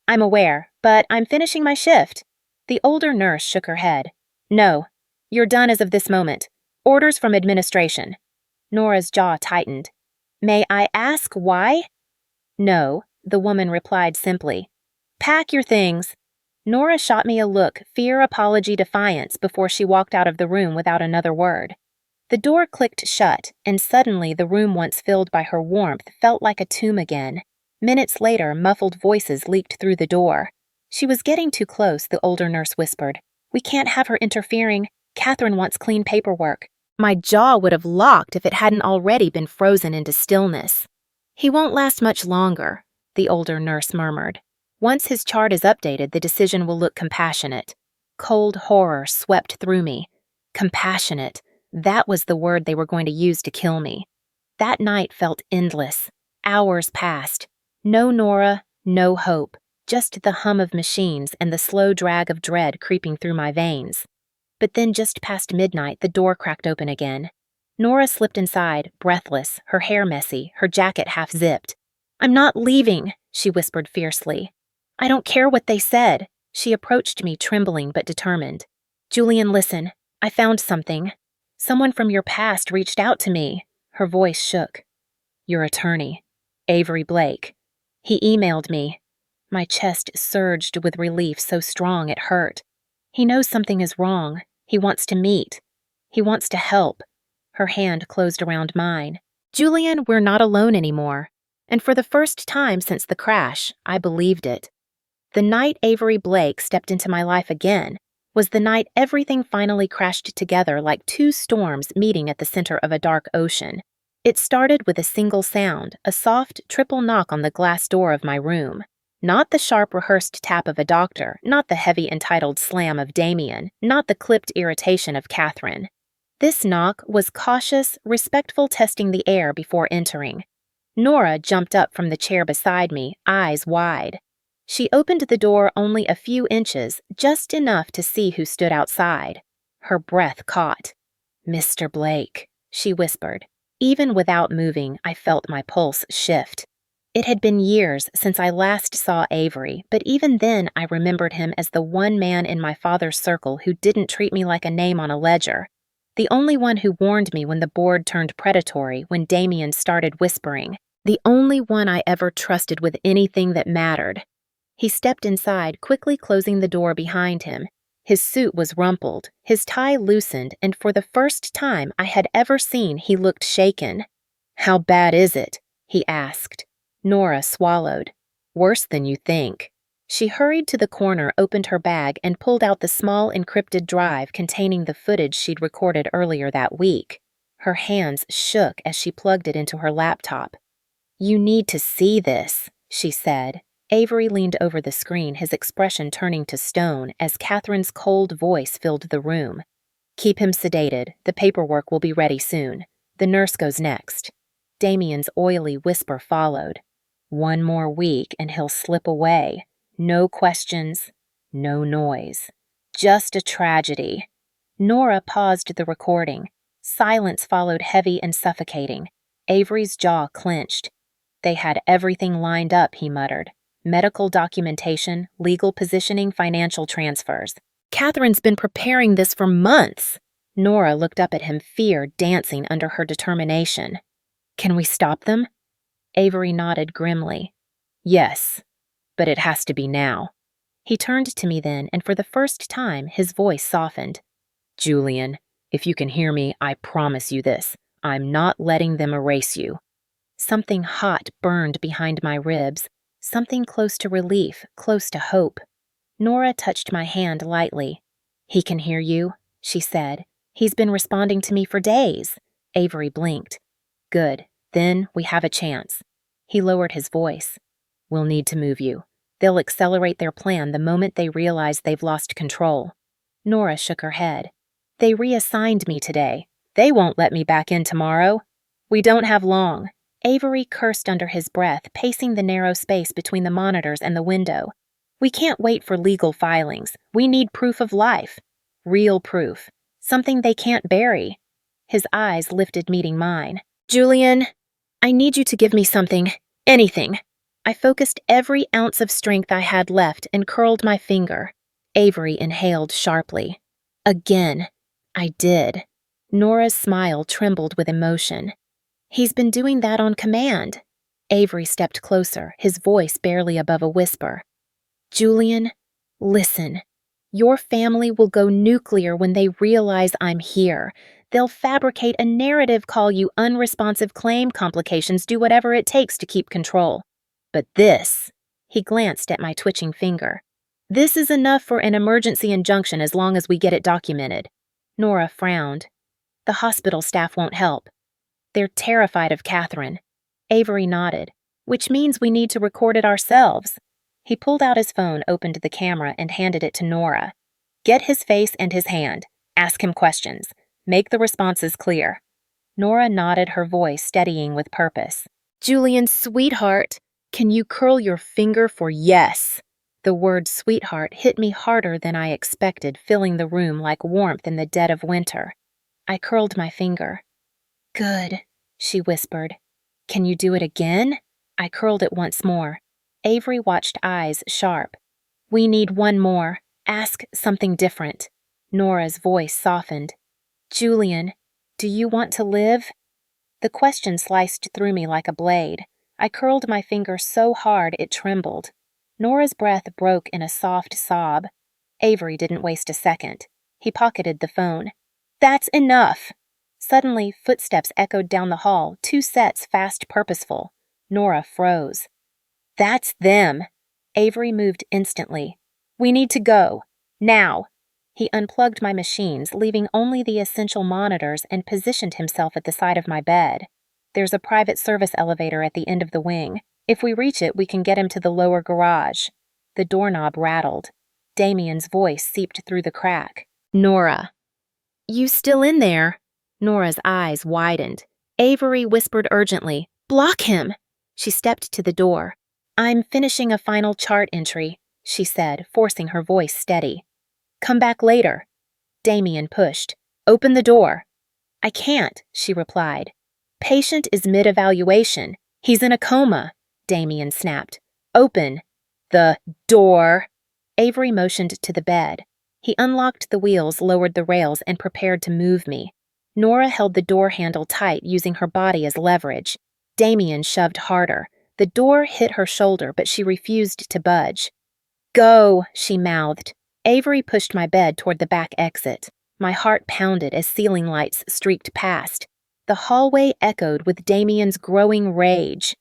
"I'm aware, but I'm finishing my shift." The older nurse shook her head. "No, you're done as of this moment. Orders from administration." Nora's jaw tightened. "May I ask why?" "No," the woman replied simply. "Pack your things." Nora shot me a look, fear, apology, defiance, before she walked out of the room without another word. The door clicked shut, and suddenly the room once filled by her warmth felt like a tomb again. Minutes later, muffled voices leaked through the door. "She was getting too close," the older nurse whispered. "We can't have her interfering. Catherine wants clean paperwork." My jaw would have locked if it hadn't already been frozen into stillness. "He won't last much longer," the older nurse murmured. "Once his chart is updated, the decision will look compassionate." Cold horror swept through me. Compassionate. That was the word they were going to use to kill me. That night felt endless. Hours passed. No Nora, no hope. Just the hum of machines and the slow drag of dread creeping through my veins. But then just past midnight, the door cracked open again. Nora slipped inside, breathless, her hair messy, her jacket half-zipped. "I'm not leaving," she whispered fiercely. "I don't care what they said." She approached me, trembling but determined. "Julian, listen. I found something. Someone from your past reached out to me." Her voice shook. "Your attorney, Avery Blake. He emailed me." My chest surged with relief so strong it hurt. "He knows something is wrong. He wants to meet. He wants to help." Her hand closed around mine. "Julian, we're not alone anymore." And for the first time since the crash, I believed it. The night Avery Blake stepped into my life again was the night everything finally crashed together like two storms meeting at the center of a dark ocean. It started with a single sound, a soft, triple knock on the glass door of my room. Not the sharp, rehearsed tap of a doctor, not the heavy, entitled slam of Damien, not the clipped irritation of Catherine. This knock was cautious, respectful testing the air before entering. Nora jumped up from the chair beside me, eyes wide. She opened the door only a few inches, just enough to see who stood outside. Her breath caught. "Mr. Blake," she whispered. Even without moving, I felt my pulse shift. It had been years since I last saw Avery, but even then I remembered him as the one man in my father's circle who didn't treat me like a name on a ledger. The only one who warned me when the board turned predatory when Damien started whispering. The only one I ever trusted with anything that mattered. He stepped inside, quickly closing the door behind him. His suit was rumpled, his tie loosened, and for the first time I had ever seen, he looked shaken. "How bad is it?" he asked. Nora swallowed. "Worse than you think." She hurried to the corner, opened her bag, and pulled out the small encrypted drive containing the footage she'd recorded earlier that week. Her hands shook as she plugged it into her laptop. "You need to see this," she said. Avery leaned over the screen, his expression turning to stone as Catherine's cold voice filled the room. "Keep him sedated. The paperwork will be ready soon. The nurse goes next." Damien's oily whisper followed. "One more week and he'll slip away. No questions, no noise. Just a tragedy." Nora paused the recording. Silence followed, heavy and suffocating. Avery's jaw clenched. "They had everything lined up," he muttered. "Medical documentation, legal positioning, financial transfers. Catherine's been preparing this for months." Nora looked up at him, fear dancing under her determination. "Can we stop them?" Avery nodded grimly. "Yes, but it has to be now." He turned to me then, and for the first time, his voice softened. "Julian, if you can hear me, I promise you this. I'm not letting them erase you." Something hot burned behind my ribs, something close to relief, close to hope. Nora touched my hand lightly. "He can hear you," she said. "He's been responding to me for days." Avery blinked. "Good. Then we have a chance." He lowered his voice. "We'll need to move you. They'll accelerate their plan the moment they realize they've lost control." Nora shook her head. "They reassigned me today. They won't let me back in tomorrow." "We don't have long." Avery cursed under his breath, pacing the narrow space between the monitors and the window. "We can't wait for legal filings. We need proof of life. Real proof. Something they can't bury." His eyes lifted, meeting mine. "Julian, I need you to give me something. Anything." I focused every ounce of strength I had left and curled my finger. Avery inhaled sharply. "Again." I did. Nora's smile trembled with emotion. "He's been doing that on command." Avery stepped closer, his voice barely above a whisper. "Julian, listen. Your family will go nuclear when they realize I'm here. They'll fabricate a narrative, call you unresponsive, claim complications, do whatever it takes to keep control. But this," he glanced at my twitching finger, "this is enough for an emergency injunction as long as we get it documented." Nora frowned. "The hospital staff won't help. They're terrified of Catherine." Avery nodded. "Which means we need to record it ourselves." He pulled out his phone, opened the camera, and handed it to Nora. "Get his face and his hand. Ask him questions. Make the responses clear." Nora nodded, her voice steadying with purpose. "Julian, sweetheart, can you curl your finger for yes?" The word sweetheart hit me harder than I expected, filling the room like warmth in the dead of winter. I curled my finger. "Good," she whispered. "Can you do it again?" I curled it once more. Avery watched, eyes sharp. "We need one more. Ask something different." Nora's voice softened. "Julian, do you want to live?" The question sliced through me like a blade. I curled my finger so hard it trembled. Nora's breath broke in a soft sob. Avery didn't waste a second. He pocketed the phone. "That's enough!" Suddenly, footsteps echoed down the hall, 2 sets fast, purposeful. Nora froze. "That's them." Avery moved instantly. "We need to go. Now." He unplugged my machines, leaving only the essential monitors, and positioned himself at the side of my bed. "There's a private service elevator at the end of the wing. If we reach it, we can get him to the lower garage." The doorknob rattled. Damien's voice seeped through the crack. "Nora." "You still in there?" Nora's eyes widened. Avery whispered urgently, "Block him!" She stepped to the door. "I'm finishing a final chart entry," she said, forcing her voice steady. "Come back later." Damien pushed. "Open the door." "I can't," she replied. Patient is mid-evaluation. He's in a coma, Damien snapped. Open the door. Avery motioned to the bed. He unlocked the wheels, lowered the rails, and prepared to move me. Nora held the door handle tight, using her body as leverage. Damien shoved harder. The door hit her shoulder, but she refused to budge. Go, she mouthed. Avery pushed my bed toward the back exit. My heart pounded as ceiling lights streaked past. The hallway echoed with Damien's growing rage.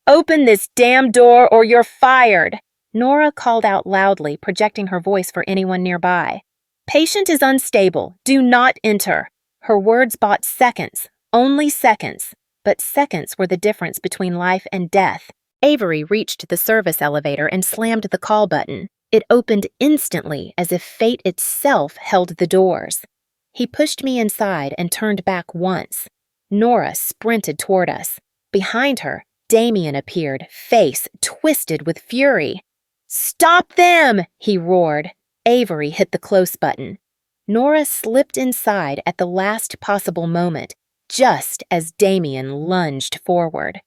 Open this damn door or you're fired! Nora called out loudly, projecting her voice for anyone nearby. Patient is unstable. Do not enter. Her words bought seconds, only seconds, but seconds were the difference between life and death. Avery reached the service elevator and slammed the call button. It opened instantly, as if fate itself held the doors. He pushed me inside and turned back once. Nora sprinted toward us. Behind her, Damien appeared, face twisted with fury. Stop them! He roared. Avery hit the close button. Nora slipped inside at the last possible moment, just as Damien lunged forward.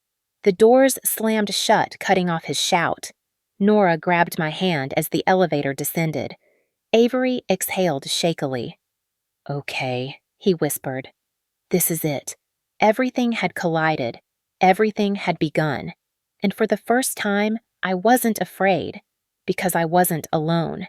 The doors slammed shut, cutting off his shout. Nora grabbed my hand as the elevator descended. Avery exhaled shakily. Okay, he whispered. This is it. Everything had collided. Everything had begun. And for the first time, I wasn't afraid, because I wasn't alone.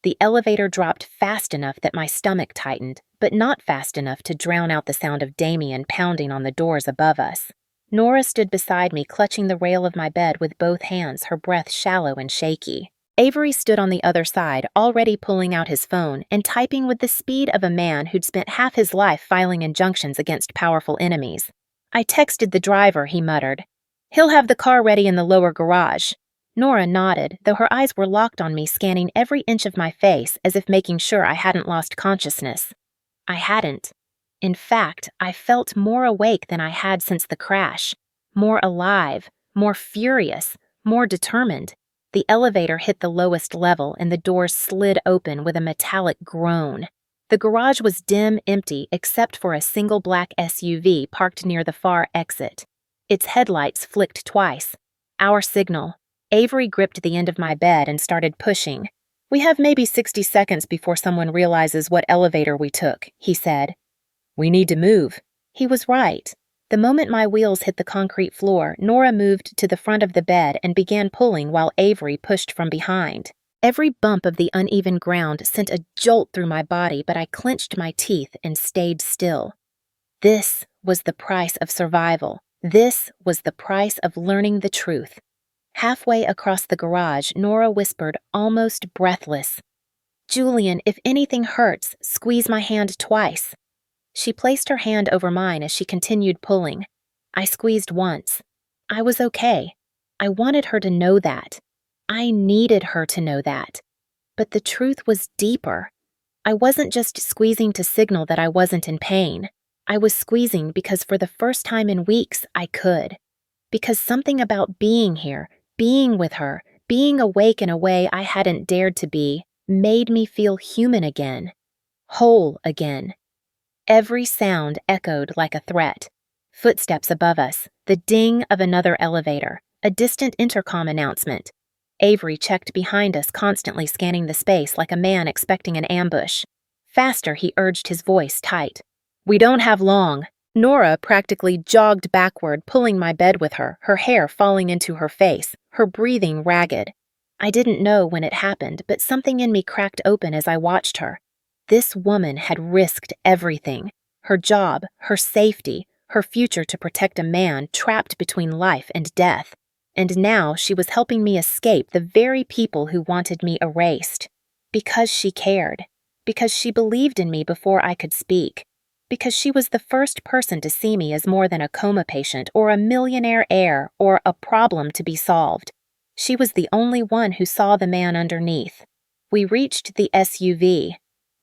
The elevator dropped fast enough that my stomach tightened, but not fast enough to drown out the sound of Damien pounding on the doors above us. Nora stood beside me, clutching the rail of my bed with both hands, her breath shallow and shaky. Avery stood on the other side, already pulling out his phone and typing with the speed of a man who'd spent half his life filing injunctions against powerful enemies. I texted the driver, he muttered. He'll have the car ready in the lower garage. Nora nodded, though her eyes were locked on me, scanning every inch of my face as if making sure I hadn't lost consciousness. I hadn't. In fact, I felt more awake than I had since the crash, more alive, more furious, more determined. The elevator hit the lowest level and the doors slid open with a metallic groan. The garage was dim, empty, except for a single black SUV parked near the far exit. Its headlights flicked twice. Our signal. Avery gripped the end of my bed and started pushing. We have maybe 60 seconds before someone realizes what elevator we took, he said. We need to move. He was right. The moment my wheels hit the concrete floor, Nora moved to the front of the bed and began pulling while Avery pushed from behind. Every bump of the uneven ground sent a jolt through my body, but I clenched my teeth and stayed still. This was the price of survival. This was the price of learning the truth. Halfway across the garage, Nora whispered, almost breathless, Julian, if anything hurts, squeeze my hand twice. She placed her hand over mine as she continued pulling. I squeezed once. I was okay. I wanted her to know that. I needed her to know that. But the truth was deeper. I wasn't just squeezing to signal that I wasn't in pain. I was squeezing because for the first time in weeks, I could. Because something about being here, being with her, being awake in a way I hadn't dared to be, made me feel human again. Whole again. Every sound echoed like a threat. Footsteps above us, the ding of another elevator, a distant intercom announcement. Avery checked behind us, constantly scanning the space like a man expecting an ambush. Faster, he urged, his voice tight. We don't have long. Nora practically jogged backward, pulling my bed with her, her hair falling into her face, her breathing ragged. I didn't know when it happened, but something in me cracked open as I watched her. This woman had risked everything, her job, her safety, her future to protect a man trapped between life and death. And now she was helping me escape the very people who wanted me erased. Because she cared. Because she believed in me before I could speak. Because she was the first person to see me as more than a coma patient or a millionaire heir or a problem to be solved. She was the only one who saw the man underneath. We reached the SUV.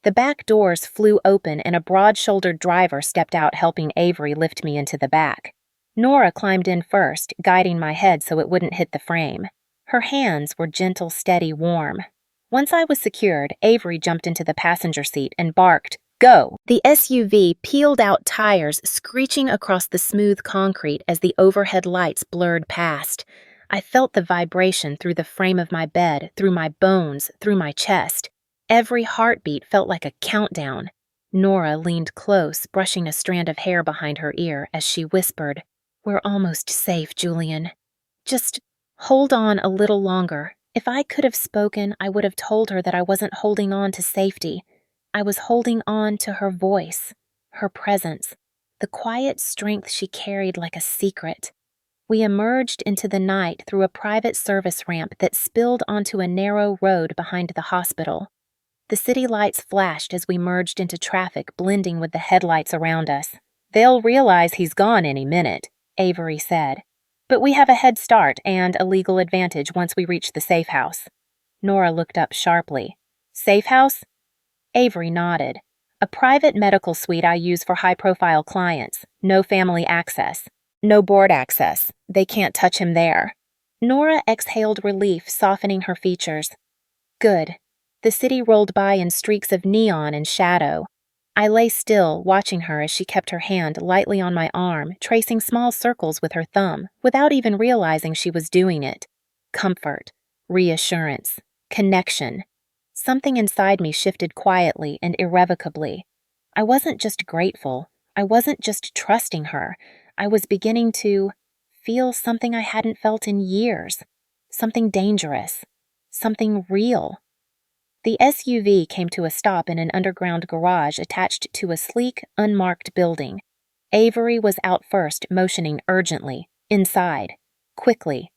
The back doors flew open and a broad-shouldered driver stepped out, helping Avery lift me into the back. Nora climbed in first, guiding my head so it wouldn't hit the frame. Her hands were gentle, steady, warm. Once I was secured, Avery jumped into the passenger seat and barked, Go! The SUV peeled out tires, screeching across the smooth concrete as the overhead lights blurred past. I felt the vibration through the frame of my bed, through my bones, through my chest. Every heartbeat felt like a countdown. Nora leaned close, brushing a strand of hair behind her ear as she whispered, "We're almost safe, Julian. Just hold on a little longer." If I could have spoken, I would have told her that I wasn't holding on to safety. I was holding on to her voice, her presence, the quiet strength she carried like a secret. We emerged into the night through a private service ramp that spilled onto a narrow road behind the hospital. The city lights flashed as we merged into traffic, blending with the headlights around us. "They'll realize he's gone any minute," Avery said. "But we have a head start and a legal advantage once we reach the safe house." Nora looked up sharply. "Safe house?" Avery nodded. "A private medical suite I use for high-profile clients. No family access. No board access. They can't touch him there." Nora exhaled relief, softening her features. "Good." The city rolled by in streaks of neon and shadow. I lay still, watching her as she kept her hand lightly on my arm, tracing small circles with her thumb, without even realizing she was doing it. Comfort, reassurance, connection. Something inside me shifted quietly and irrevocably. I wasn't just grateful. I wasn't just trusting her. I was beginning to feel something I hadn't felt in years. Something dangerous. Something real. The SUV came to a stop in an underground garage attached to a sleek, unmarked building. Avery was out first, motioning urgently. "Inside. Quickly."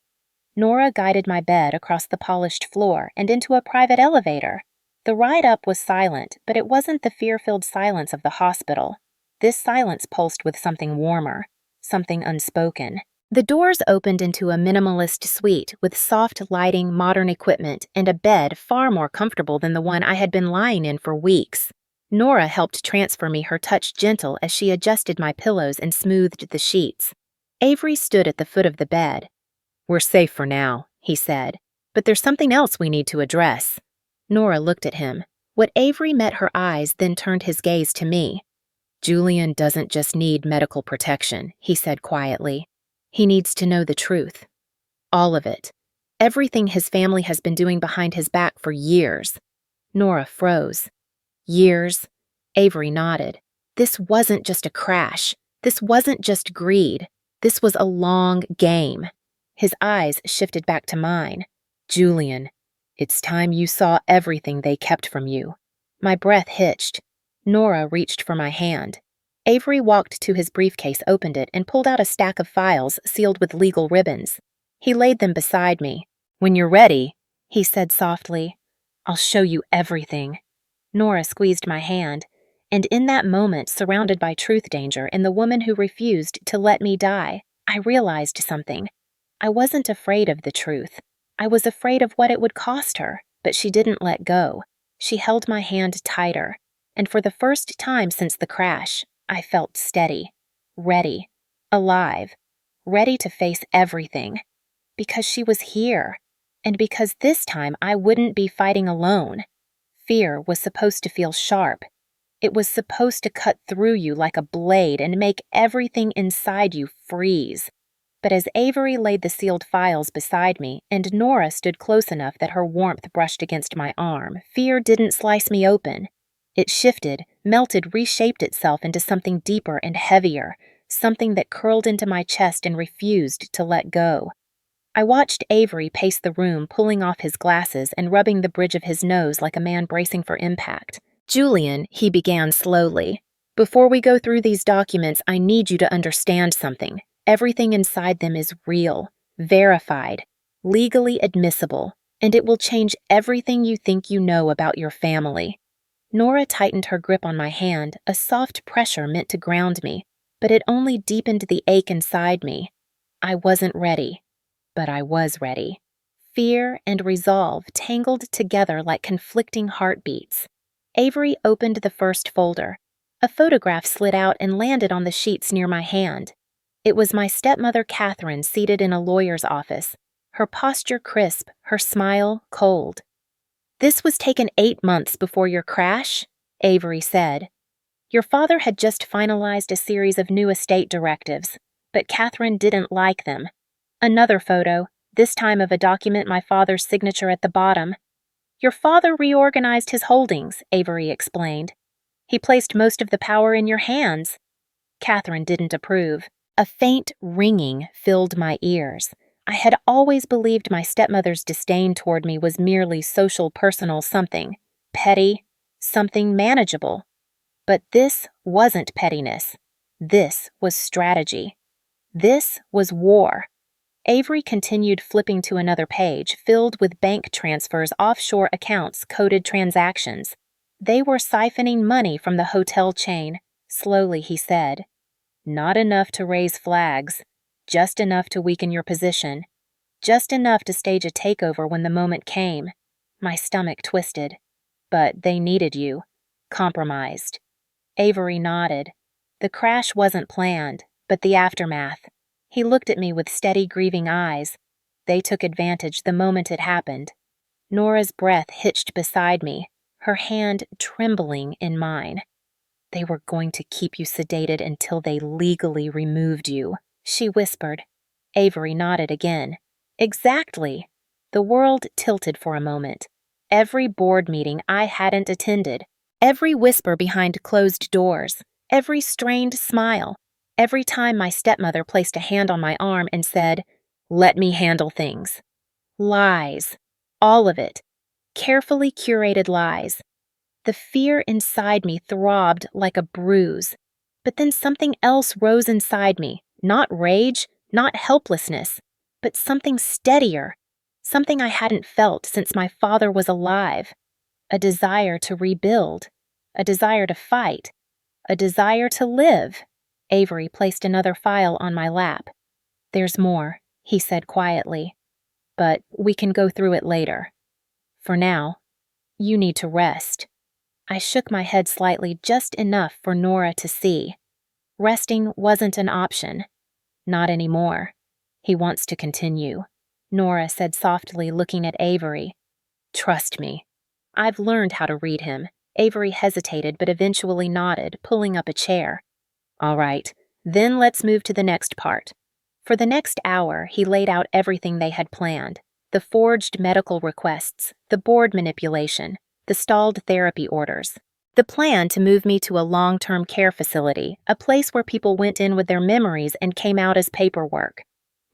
Nora guided my bed across the polished floor and into a private elevator. The ride up was silent, but it wasn't the fear-filled silence of the hospital. This silence pulsed with something warmer, something unspoken. The doors opened into a minimalist suite with soft lighting, modern equipment, and a bed far more comfortable than the one I had been lying in for weeks. Nora helped transfer me, her touch gentle as she adjusted my pillows and smoothed the sheets. Avery stood at the foot of the bed. "We're safe for now," he said, "but there's something else we need to address." Nora looked at him. What Avery met her eyes, then turned his gaze to me. "Julian doesn't just need medical protection," he said quietly. "He needs to know the truth. All of it. Everything his family has been doing behind his back for years." Nora froze. "Years?" Avery nodded. "This wasn't just a crash. This wasn't just greed. This was a long game." His eyes shifted back to mine. "Julian, it's time you saw everything they kept from you." My breath hitched. Nora reached for my hand. Avery walked to his briefcase, opened it, and pulled out a stack of files sealed with legal ribbons. He laid them beside me. "When you're ready," he said softly, "I'll show you everything." Nora squeezed my hand, and in that moment, surrounded by truth danger and the woman who refused to let me die, I realized something. I wasn't afraid of the truth. I was afraid of what it would cost her, but she didn't let go. She held my hand tighter, and for the first time since the crash, I felt steady, ready, alive, ready to face everything. Because she was here, and because this time I wouldn't be fighting alone. Fear was supposed to feel sharp. It was supposed to cut through you like a blade and make everything inside you freeze. But as Avery laid the sealed files beside me and Nora stood close enough that her warmth brushed against my arm, fear didn't slice me open. It shifted, melted, reshaped itself into something deeper and heavier, something that curled into my chest and refused to let go. I watched Avery pace the room, pulling off his glasses and rubbing the bridge of his nose like a man bracing for impact. "Julian," he began slowly, "before we go through these documents, I need you to understand something. Everything inside them is real, verified, legally admissible, and it will change everything you think you know about your family." Nora tightened her grip on my hand, a soft pressure meant to ground me, but it only deepened the ache inside me. I wasn't ready, but I was ready. Fear and resolve tangled together like conflicting heartbeats. Avery opened the first folder. A photograph slid out and landed on the sheets near my hand. It was my stepmother Catherine seated in a lawyer's office, her posture crisp, her smile cold. "This was taken 8 months before your crash," Avery said. Your father had just finalized a series of new estate directives, but Catherine didn't like them. Another photo, this time of a document my father's signature at the bottom. Your father reorganized his holdings, Avery explained. He placed most of the power in your hands. Catherine didn't approve. A faint ringing filled my ears. I had always believed my stepmother's disdain toward me was merely social personal something, petty, something manageable. But this wasn't pettiness. This was strategy. This was war. Avery continued flipping to another page filled with bank transfers, offshore accounts, coded transactions. They were siphoning money from the hotel chain. Slowly he said, "Not enough to raise flags, just enough to weaken your position, just enough to stage a takeover when the moment came." My stomach twisted. But they needed you. Compromised. Avery nodded. The crash wasn't planned, but the aftermath. He looked at me with steady, grieving eyes. They took advantage the moment it happened. Nora's breath hitched beside me, her hand trembling in mine. "They were going to keep you sedated until they legally removed you," she whispered. Avery nodded again. "Exactly." The world tilted for a moment. Every board meeting I hadn't attended, every whisper behind closed doors, every strained smile, every time my stepmother placed a hand on my arm and said, "Let me handle things." Lies. All of it. Carefully curated lies. The fear inside me throbbed like a bruise. But then something else rose inside me. Not rage, not helplessness, but something steadier. Something I hadn't felt since my father was alive. A desire to rebuild. A desire to fight. A desire to live. Avery placed another file on my lap. "There's more," he said quietly. "But we can go through it later. For now, you need to rest." I shook my head slightly, just enough for Nora to see. Resting wasn't an option. Not anymore. "He wants to continue," Nora said softly, looking at Avery. "Trust me. I've learned how to read him." Avery hesitated but eventually nodded, pulling up a chair. "All right, then let's move to the next part." For the next hour, he laid out everything they had planned. The forged medical requests, the board manipulation, the stalled therapy orders. The plan to move me to a long-term care facility, a place where people went in with their memories and came out as paperwork.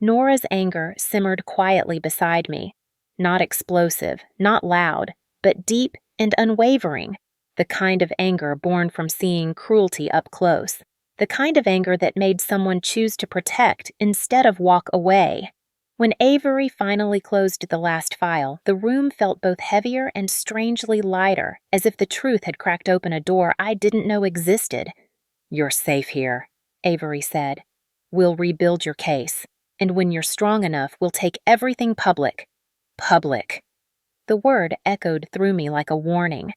Nora's anger simmered quietly beside me. Not explosive, not loud, but deep and unwavering. The kind of anger born from seeing cruelty up close. The kind of anger that made someone choose to protect instead of walk away. When Avery finally closed the last file, the room felt both heavier and strangely lighter, as if the truth had cracked open a door I didn't know existed. "You're safe here," Avery said. "We'll rebuild your case, and when you're strong enough, we'll take everything public." Public. The word echoed through me like a warning.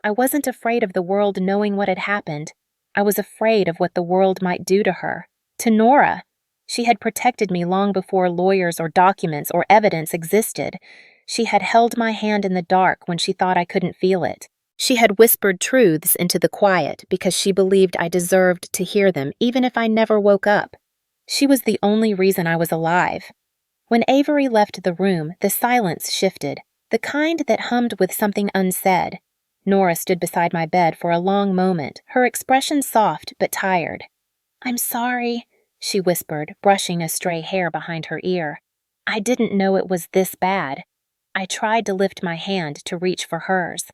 I wasn't afraid of the world knowing what had happened. I was afraid of what the world might do to her. To Nora. She had protected me long before lawyers or documents or evidence existed. She had held my hand in the dark when she thought I couldn't feel it. She had whispered truths into the quiet because she believed I deserved to hear them even if I never woke up. She was the only reason I was alive. When Avery left the room, the silence shifted, the kind that hummed with something unsaid. Nora stood beside my bed for a long moment, her expression soft but tired. "I'm sorry," she whispered, brushing a stray hair behind her ear. "I didn't know it was this bad." I tried to lift my hand to reach for hers.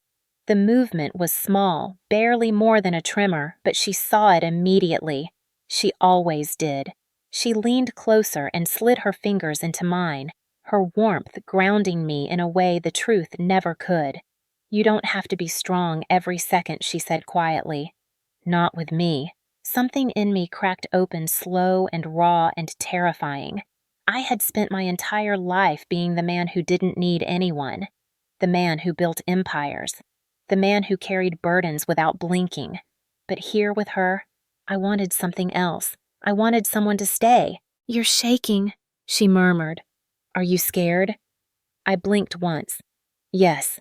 The movement was small, barely more than a tremor, but she saw it immediately. She always did. She leaned closer and slid her fingers into mine, her warmth grounding me in a way the truth never could. "You don't have to be strong every second," she said quietly. "Not with me." Something in me cracked open, slow and raw and terrifying. I had spent my entire life being the man who didn't need anyone. The man who built empires. The man who carried burdens without blinking. But here with her, I wanted something else. I wanted someone to stay. "You're shaking," she murmured. "Are you scared?" I blinked once. Yes.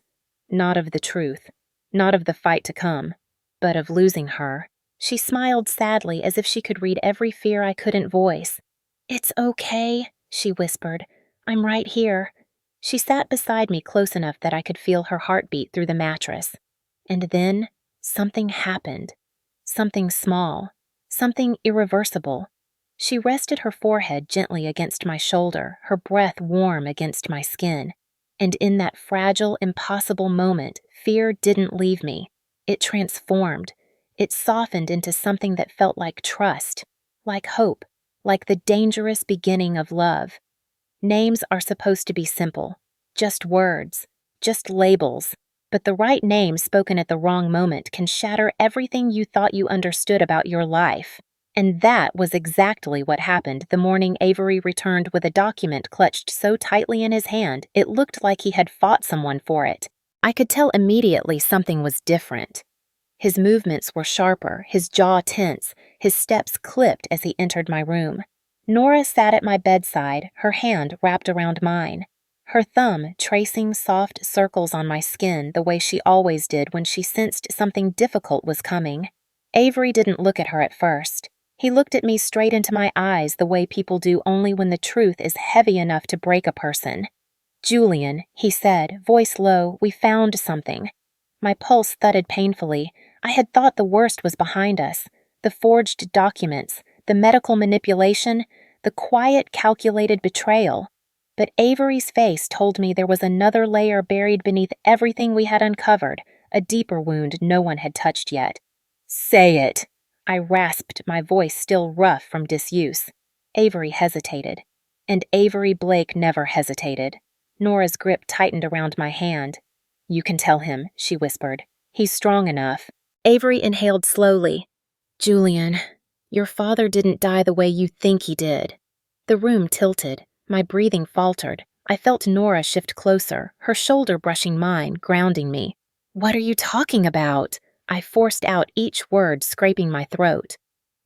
Not of the truth. Not of the fight to come. But of losing her. She smiled sadly as if she could read every fear I couldn't voice. "It's okay," she whispered. "I'm right here." She sat beside me close enough that I could feel her heartbeat through the mattress. And then something happened. Something small. Something irreversible. She rested her forehead gently against my shoulder, her breath warm against my skin. And in that fragile, impossible moment, fear didn't leave me. It transformed. It softened into something that felt like trust, like hope, like the dangerous beginning of love. Names are supposed to be simple, just words, just labels. But the right name spoken at the wrong moment can shatter everything you thought you understood about your life. And that was exactly what happened the morning Avery returned with a document clutched so tightly in his hand it looked like he had fought someone for it. I could tell immediately something was different. His movements were sharper, his jaw tense, his steps clipped as he entered my room. Nora sat at my bedside, her hand wrapped around mine, her thumb tracing soft circles on my skin the way she always did when she sensed something difficult was coming. Avery didn't look at her at first. He looked at me straight into my eyes the way people do only when the truth is heavy enough to break a person. "Julian," he said, voice low, "we found something." My pulse thudded painfully. I had thought the worst was behind us. The forged documents, the medical manipulation, the quiet, calculated betrayal. But Avery's face told me there was another layer buried beneath everything we had uncovered, a deeper wound no one had touched yet. "Say it!" I rasped, my voice still rough from disuse. Avery hesitated. And Avery Blake never hesitated. Nora's grip tightened around my hand. "You can tell him," she whispered. "He's strong enough." Avery inhaled slowly. "Julian, your father didn't die the way you think he did." The room tilted. My breathing faltered. I felt Nora shift closer, her shoulder brushing mine, grounding me. "What are you talking about?" I forced out each word, scraping my throat.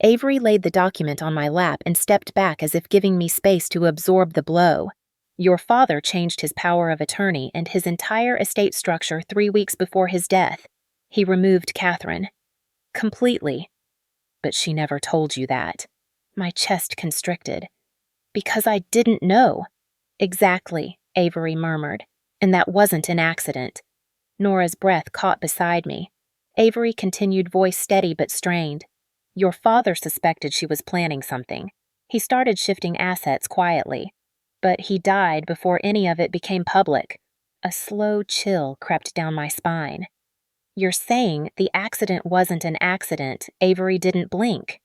Avery laid the document on my lap and stepped back as if giving me space to absorb the blow. "Your father changed his power of attorney and his entire estate structure 3 weeks before his death. He removed Catherine. Completely. But she never told you that." My chest constricted. "Because I didn't know." "Exactly," Avery murmured. "And that wasn't an accident." Nora's breath caught beside me. Avery continued, voice steady but strained. "Your father suspected she was planning something. He started shifting assets quietly. But he died before any of it became public." A slow chill crept down my spine. "You're saying the accident wasn't an accident, Avery didn't blink."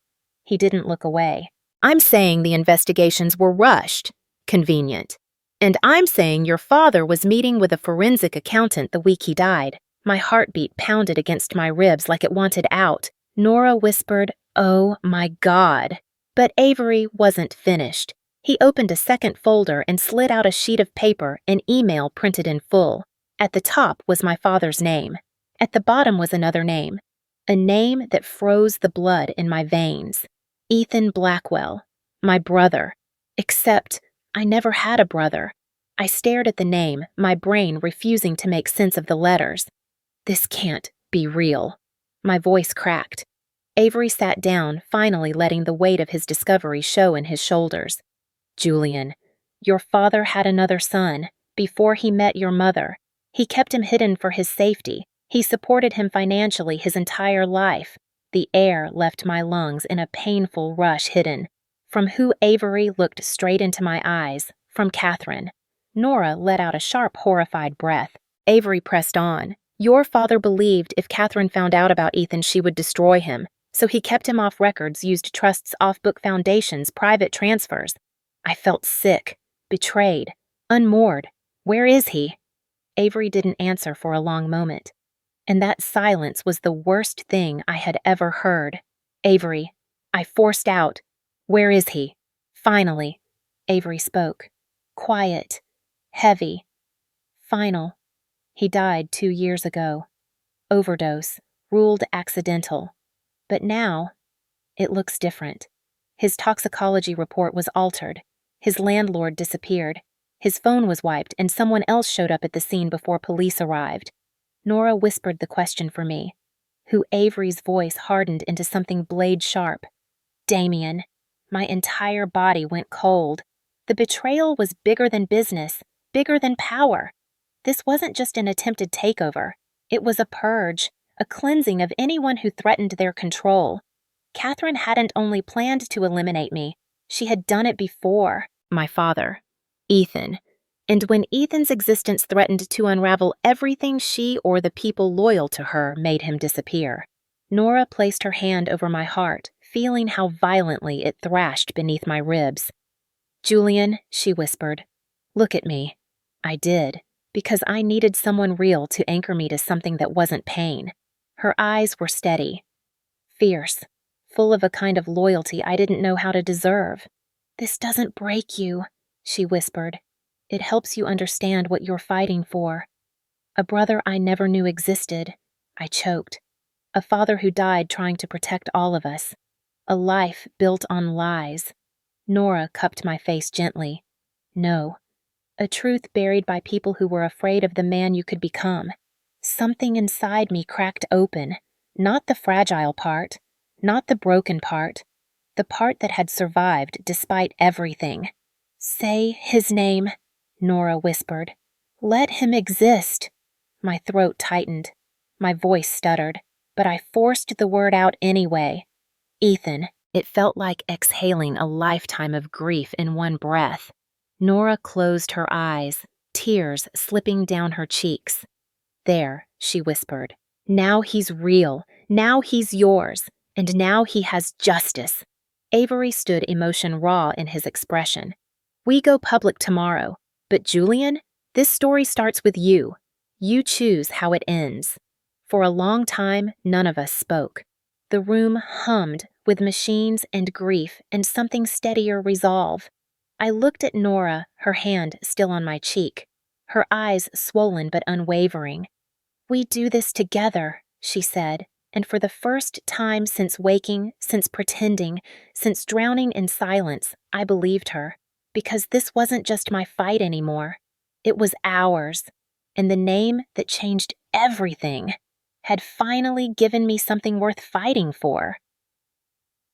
He didn't look away. "I'm saying the investigations were rushed. Convenient. And I'm saying your father was meeting with a forensic accountant the week he died." My heartbeat pounded against my ribs like it wanted out. Nora whispered, "Oh my God." But Avery wasn't finished. He opened a second folder and slid out a sheet of paper, an email printed in full. At the top was my father's name. At the bottom was another name. A name that froze the blood in my veins. Ethan Blackwell. My brother. Except I never had a brother. I stared at the name, my brain refusing to make sense of the letters. This can't be real. My voice cracked. Avery sat down, finally letting the weight of his discovery show in his shoulders. "Julian, your father had another son, before he met your mother. He kept him hidden for his safety. He supported him financially his entire life." The air left my lungs in a painful rush hidden. From who Avery looked straight into my eyes, from Catherine. Nora let out a sharp, horrified breath. Avery pressed on. "Your father believed if Catherine found out about Ethan she would destroy him, so he kept him off records, used trusts, off-book foundations, private transfers." I felt sick, betrayed, unmoored. "Where is he?" Avery didn't answer for a long moment. And that silence was the worst thing I had ever heard. "Avery," I forced out. "Where is he?" Finally, Avery spoke. Quiet, heavy, final. "He died 2 years ago. Overdose, ruled accidental. But now, it looks different. His toxicology report was altered. His landlord disappeared. His phone was wiped and someone else showed up at the scene before police arrived." Nora whispered the question for me. who Avery's voice hardened into something blade sharp. Damien. My entire body went cold. The betrayal was bigger than business, bigger than power. This wasn't just an attempted takeover. It was a purge, a cleansing of anyone who threatened their control. Catherine hadn't only planned to eliminate me, she had done it before. My father, Ethan. And when Ethan's existence threatened to unravel everything she or the people loyal to her made him disappear. Nora placed her hand over my heart, feeling how violently it thrashed beneath my ribs. "Julian," she whispered, "look at me." I did, because I needed someone real to anchor me to something that wasn't pain. Her eyes were steady, fierce, full of a kind of loyalty I didn't know how to deserve. "This doesn't break you," she whispered. "It helps you understand what you're fighting for. A brother I never knew existed." I choked. "A father who died trying to protect all of us. A life built on lies." Nora cupped my face gently. "No. A truth buried by people who were afraid of the man you could become." Something inside me cracked open. Not the fragile part, not the broken part, the part that had survived despite everything. "Say his name," Nora whispered. "Let him exist." My throat tightened. My voice stuttered, but I forced the word out anyway. "Ethan." It felt like exhaling a lifetime of grief in one breath. Nora closed her eyes, tears slipping down her cheeks. "There," she whispered. "Now he's real. Now he's yours. And now he has justice." Avery stood emotion raw in his expression. "We go public tomorrow. But Julian, this story starts with you. You choose how it ends." For a long time, none of us spoke. The room hummed with machines and grief and something steadier resolve. I looked at Nora, her hand still on my cheek, her eyes swollen but unwavering. "We do this together," she said, and for the first time since waking, since pretending, since drowning in silence, I believed her, because this wasn't just my fight anymore. It was ours, and the name that changed everything had finally given me something worth fighting for.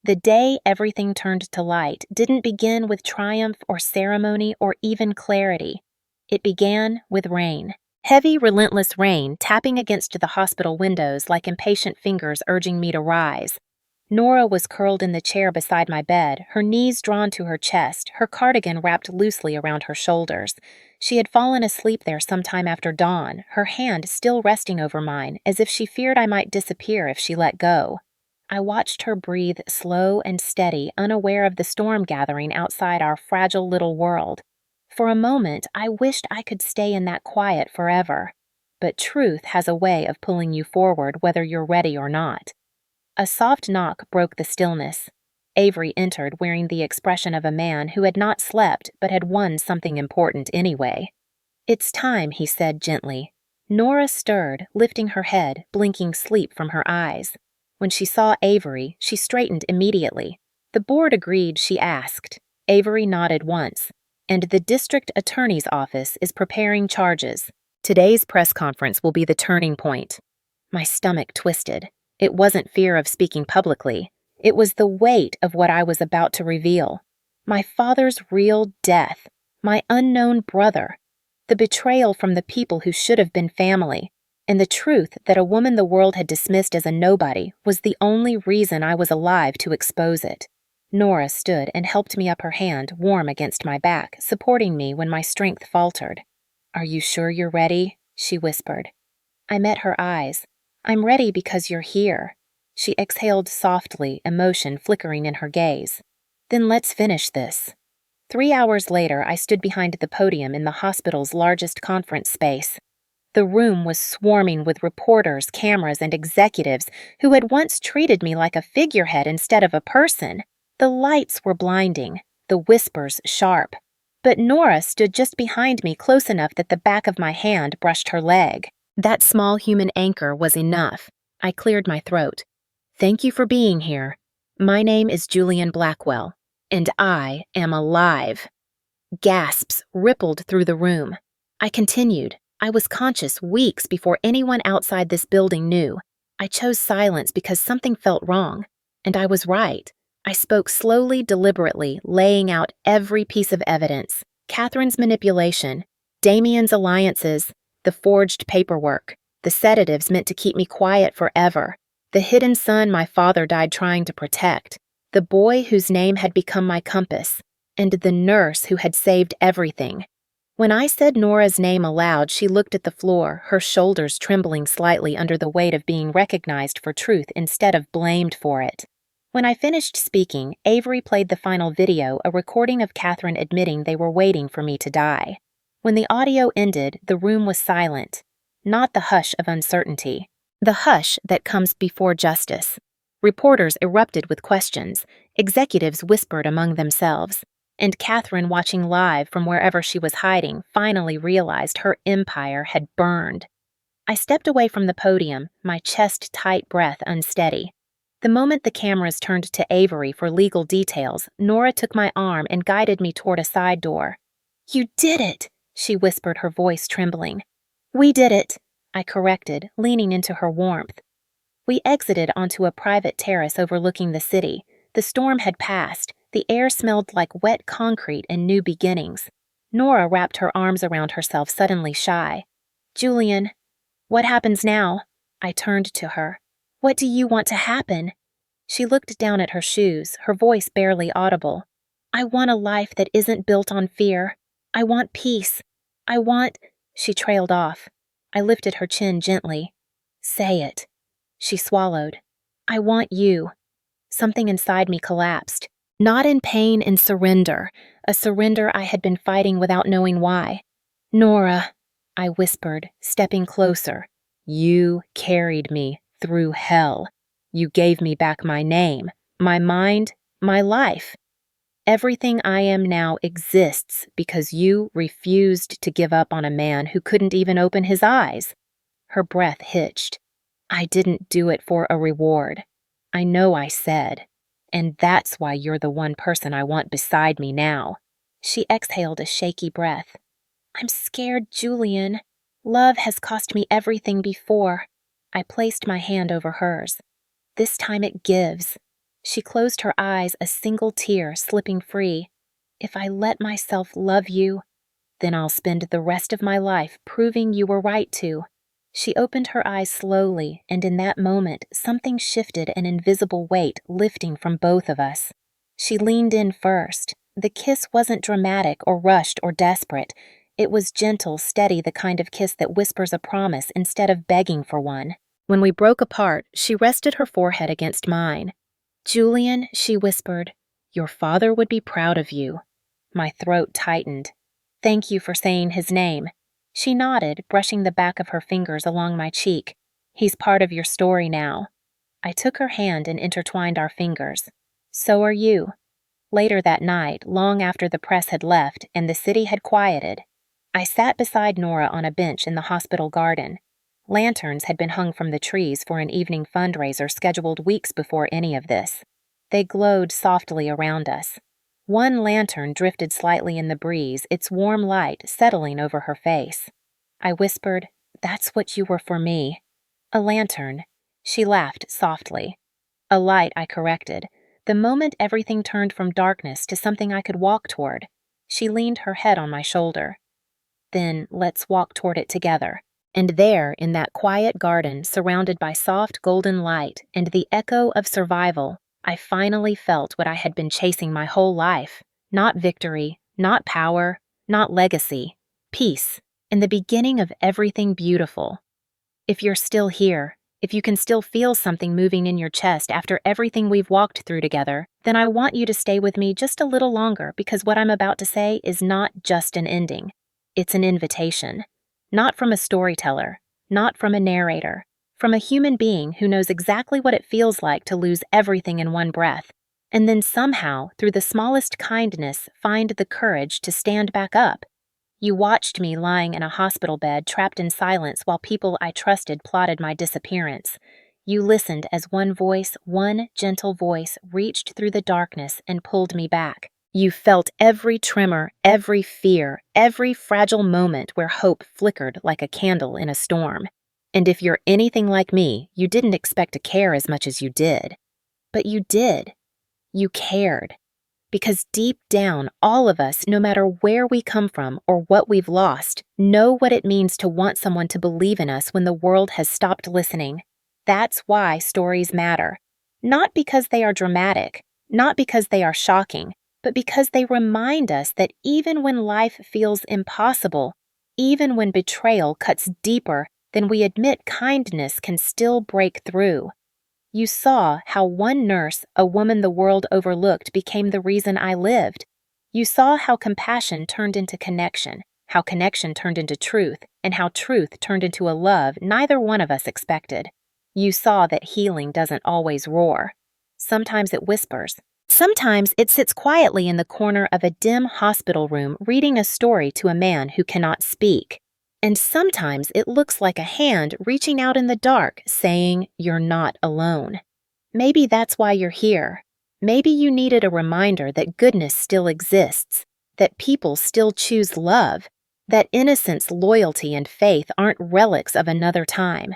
The day everything turned to light didn't begin with triumph or ceremony or even clarity. It began with rain. Heavy, relentless rain tapping against the hospital windows like impatient fingers urging me to rise. Nora was curled in the chair beside my bed, her knees drawn to her chest, her cardigan wrapped loosely around her shoulders. She had fallen asleep there sometime after dawn, her hand still resting over mine, as if she feared I might disappear if she let go. I watched her breathe slow and steady, unaware of the storm gathering outside our fragile little world. For a moment, I wished I could stay in that quiet forever. But truth has a way of pulling you forward whether you're ready or not. A soft knock broke the stillness. Avery entered wearing the expression of a man who had not slept but had won something important anyway. "It's time," he said gently. Nora stirred, lifting her head, blinking sleep from her eyes. When she saw Avery, she straightened immediately. "The board agreed," she asked. Avery nodded once. "And the district attorney's office is preparing charges. Today's press conference will be the turning point." My stomach twisted. It wasn't fear of speaking publicly. It was the weight of what I was about to reveal. My father's real death. My unknown brother. The betrayal from the people who should have been family. And the truth that a woman the world had dismissed as a nobody was the only reason I was alive to expose it. Nora stood and helped me up her hand, warm against my back, supporting me when my strength faltered. "Are you sure you're ready?" she whispered. I met her eyes. "I'm ready because you're here." She exhaled softly, emotion flickering in her gaze. "Then let's finish this." 3 hours later, I stood behind the podium in the hospital's largest conference space. The room was swarming with reporters, cameras, and executives who had once treated me like a figurehead instead of a person. The lights were blinding, the whispers sharp. But Nora stood just behind me, close enough that the back of my hand brushed her leg. That small human anchor was enough. I cleared my throat. "Thank you for being here. My name is Julian Blackwell, and I am alive." Gasps rippled through the room. I continued. I was conscious weeks before anyone outside this building knew. I chose silence because something felt wrong, and I was right. I spoke slowly, deliberately, laying out every piece of evidence: Catherine's manipulation, Damien's alliances, the forged paperwork, the sedatives meant to keep me quiet forever, the hidden son my father died trying to protect, the boy whose name had become my compass, and the nurse who had saved everything. When I said Nora's name aloud, she looked at the floor, her shoulders trembling slightly under the weight of being recognized for truth instead of blamed for it. When I finished speaking, Avery played the final video, a recording of Catherine admitting they were waiting for me to die. When the audio ended, the room was silent. Not the hush of uncertainty. The hush that comes before justice. Reporters erupted with questions. Executives whispered among themselves. And Catherine, watching live from wherever she was hiding, finally realized her empire had burned. I stepped away from the podium, my chest-tight breath unsteady. The moment the cameras turned to Avery for legal details, Nora took my arm and guided me toward a side door. "You did it," she whispered, her voice trembling. "We did it," I corrected, leaning into her warmth. We exited onto a private terrace overlooking the city. The storm had passed. The air smelled like wet concrete and new beginnings. Nora wrapped her arms around herself, suddenly shy. "Julian, what happens now?" I turned to her. "What do you want to happen?" She looked down at her shoes, her voice barely audible. "I want a life that isn't built on fear. I want peace. I want—" She trailed off. I lifted her chin gently. "Say it." She swallowed. "I want you." Something inside me collapsed. Not in pain, in surrender. A surrender I had been fighting without knowing why. "Nora," I whispered, stepping closer. "You carried me through hell. You gave me back my name, my mind, my life. Everything I am now exists because you refused to give up on a man who couldn't even open his eyes." Her breath hitched. "I didn't do it for a reward. I know I said. And that's why you're the one person I want beside me now." She exhaled a shaky breath. "I'm scared, Julian. Love has cost me everything before." I placed my hand over hers. "This time it gives." She closed her eyes, a single tear slipping free. "If I let myself love you, then I'll spend the rest of my life proving you were right to." She opened her eyes slowly, and in that moment, something shifted, an invisible weight lifting from both of us. She leaned in first. The kiss wasn't dramatic or rushed or desperate. It was gentle, steady, the kind of kiss that whispers a promise instead of begging for one. When we broke apart, she rested her forehead against mine. "Julian," she whispered, "your father would be proud of you." My throat tightened. "Thank you for saying his name." She nodded, brushing the back of her fingers along my cheek. "He's part of your story now." I took her hand and intertwined our fingers. "So are you." Later that night, long after the press had left and the city had quieted, I sat beside Nora on a bench in the hospital garden. Lanterns had been hung from the trees for an evening fundraiser scheduled weeks before any of this. They glowed softly around us. One lantern drifted slightly in the breeze, its warm light settling over her face. I whispered, "That's what you were for me." "A lantern." She laughed softly. "A light," I corrected. The moment everything turned from darkness to something I could walk toward. She leaned her head on my shoulder. "Then let's walk toward it together." And there, in that quiet garden, surrounded by soft golden light and the echo of survival, I finally felt what I had been chasing my whole life. Not victory, not power, not legacy. Peace, and the beginning of everything beautiful. If you're still here, if you can still feel something moving in your chest after everything we've walked through together, then I want you to stay with me just a little longer, because what I'm about to say is not just an ending. It's an invitation. Not from a storyteller, not from a narrator, from a human being who knows exactly what it feels like to lose everything in one breath, and then somehow, through the smallest kindness, find the courage to stand back up. You watched me lying in a hospital bed, trapped in silence while people I trusted plotted my disappearance. You listened as one voice, one gentle voice, reached through the darkness and pulled me back. You felt every tremor, every fear, every fragile moment where hope flickered like a candle in a storm. And if you're anything like me, you didn't expect to care as much as you did. But you did. You cared. Because deep down, all of us, no matter where we come from or what we've lost, know what it means to want someone to believe in us when the world has stopped listening. That's why stories matter. Not because they are dramatic, not because they are shocking, but because they remind us that even when life feels impossible, even when betrayal cuts deeper than we admit, kindness can still break through. You saw how one nurse, a woman the world overlooked, became the reason I lived. You saw how compassion turned into connection, how connection turned into truth, and how truth turned into a love neither one of us expected. You saw that healing doesn't always roar. Sometimes it whispers. Sometimes it sits quietly in the corner of a dim hospital room reading a story to a man who cannot speak. And sometimes it looks like a hand reaching out in the dark saying, "You're not alone." Maybe that's why you're here. Maybe you needed a reminder that goodness still exists, that people still choose love, that innocence, loyalty, and faith aren't relics of another time.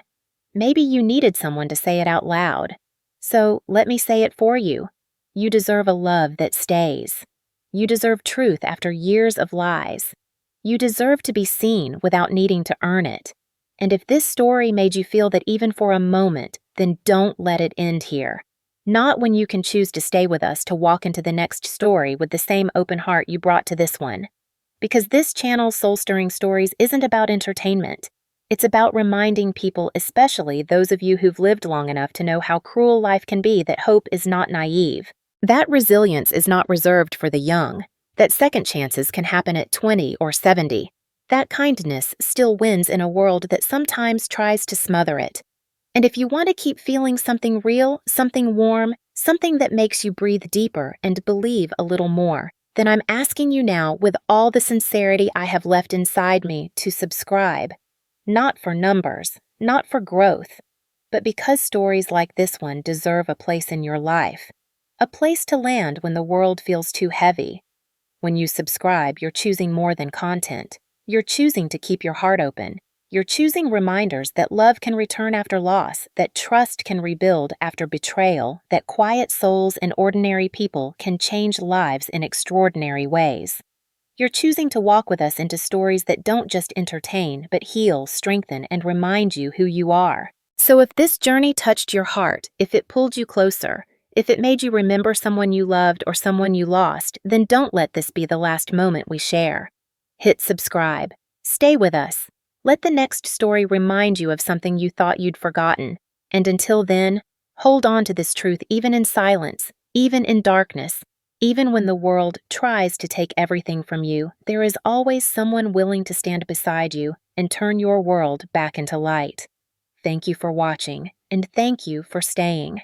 Maybe you needed someone to say it out loud. So let me say it for you. You deserve a love that stays. You deserve truth after years of lies. You deserve to be seen without needing to earn it. And if this story made you feel that even for a moment, then don't let it end here. Not when you can choose to stay with us to walk into the next story with the same open heart you brought to this one. Because this channel's soul-stirring stories isn't about entertainment. It's about reminding people, especially those of you who've lived long enough to know how cruel life can be, that hope is not naive. That resilience is not reserved for the young. That second chances can happen at 20 or 70. That kindness still wins in a world that sometimes tries to smother it. And if you want to keep feeling something real, something warm, something that makes you breathe deeper and believe a little more, then I'm asking you now, with all the sincerity I have left inside me, to subscribe. Not for numbers, not for growth, but because stories like this one deserve a place in your life. A place to land when the world feels too heavy. When you subscribe, you're choosing more than content. You're choosing to keep your heart open. You're choosing reminders that love can return after loss, that trust can rebuild after betrayal, that quiet souls and ordinary people can change lives in extraordinary ways. You're choosing to walk with us into stories that don't just entertain, but heal, strengthen, and remind you who you are. So if this journey touched your heart, if it pulled you closer, if it made you remember someone you loved or someone you lost, then don't let this be the last moment we share. Hit subscribe. Stay with us. Let the next story remind you of something you thought you'd forgotten. And until then, hold on to this truth even in silence, even in darkness. Even when the world tries to take everything from you, there is always someone willing to stand beside you and turn your world back into light. Thank you for watching, and thank you for staying.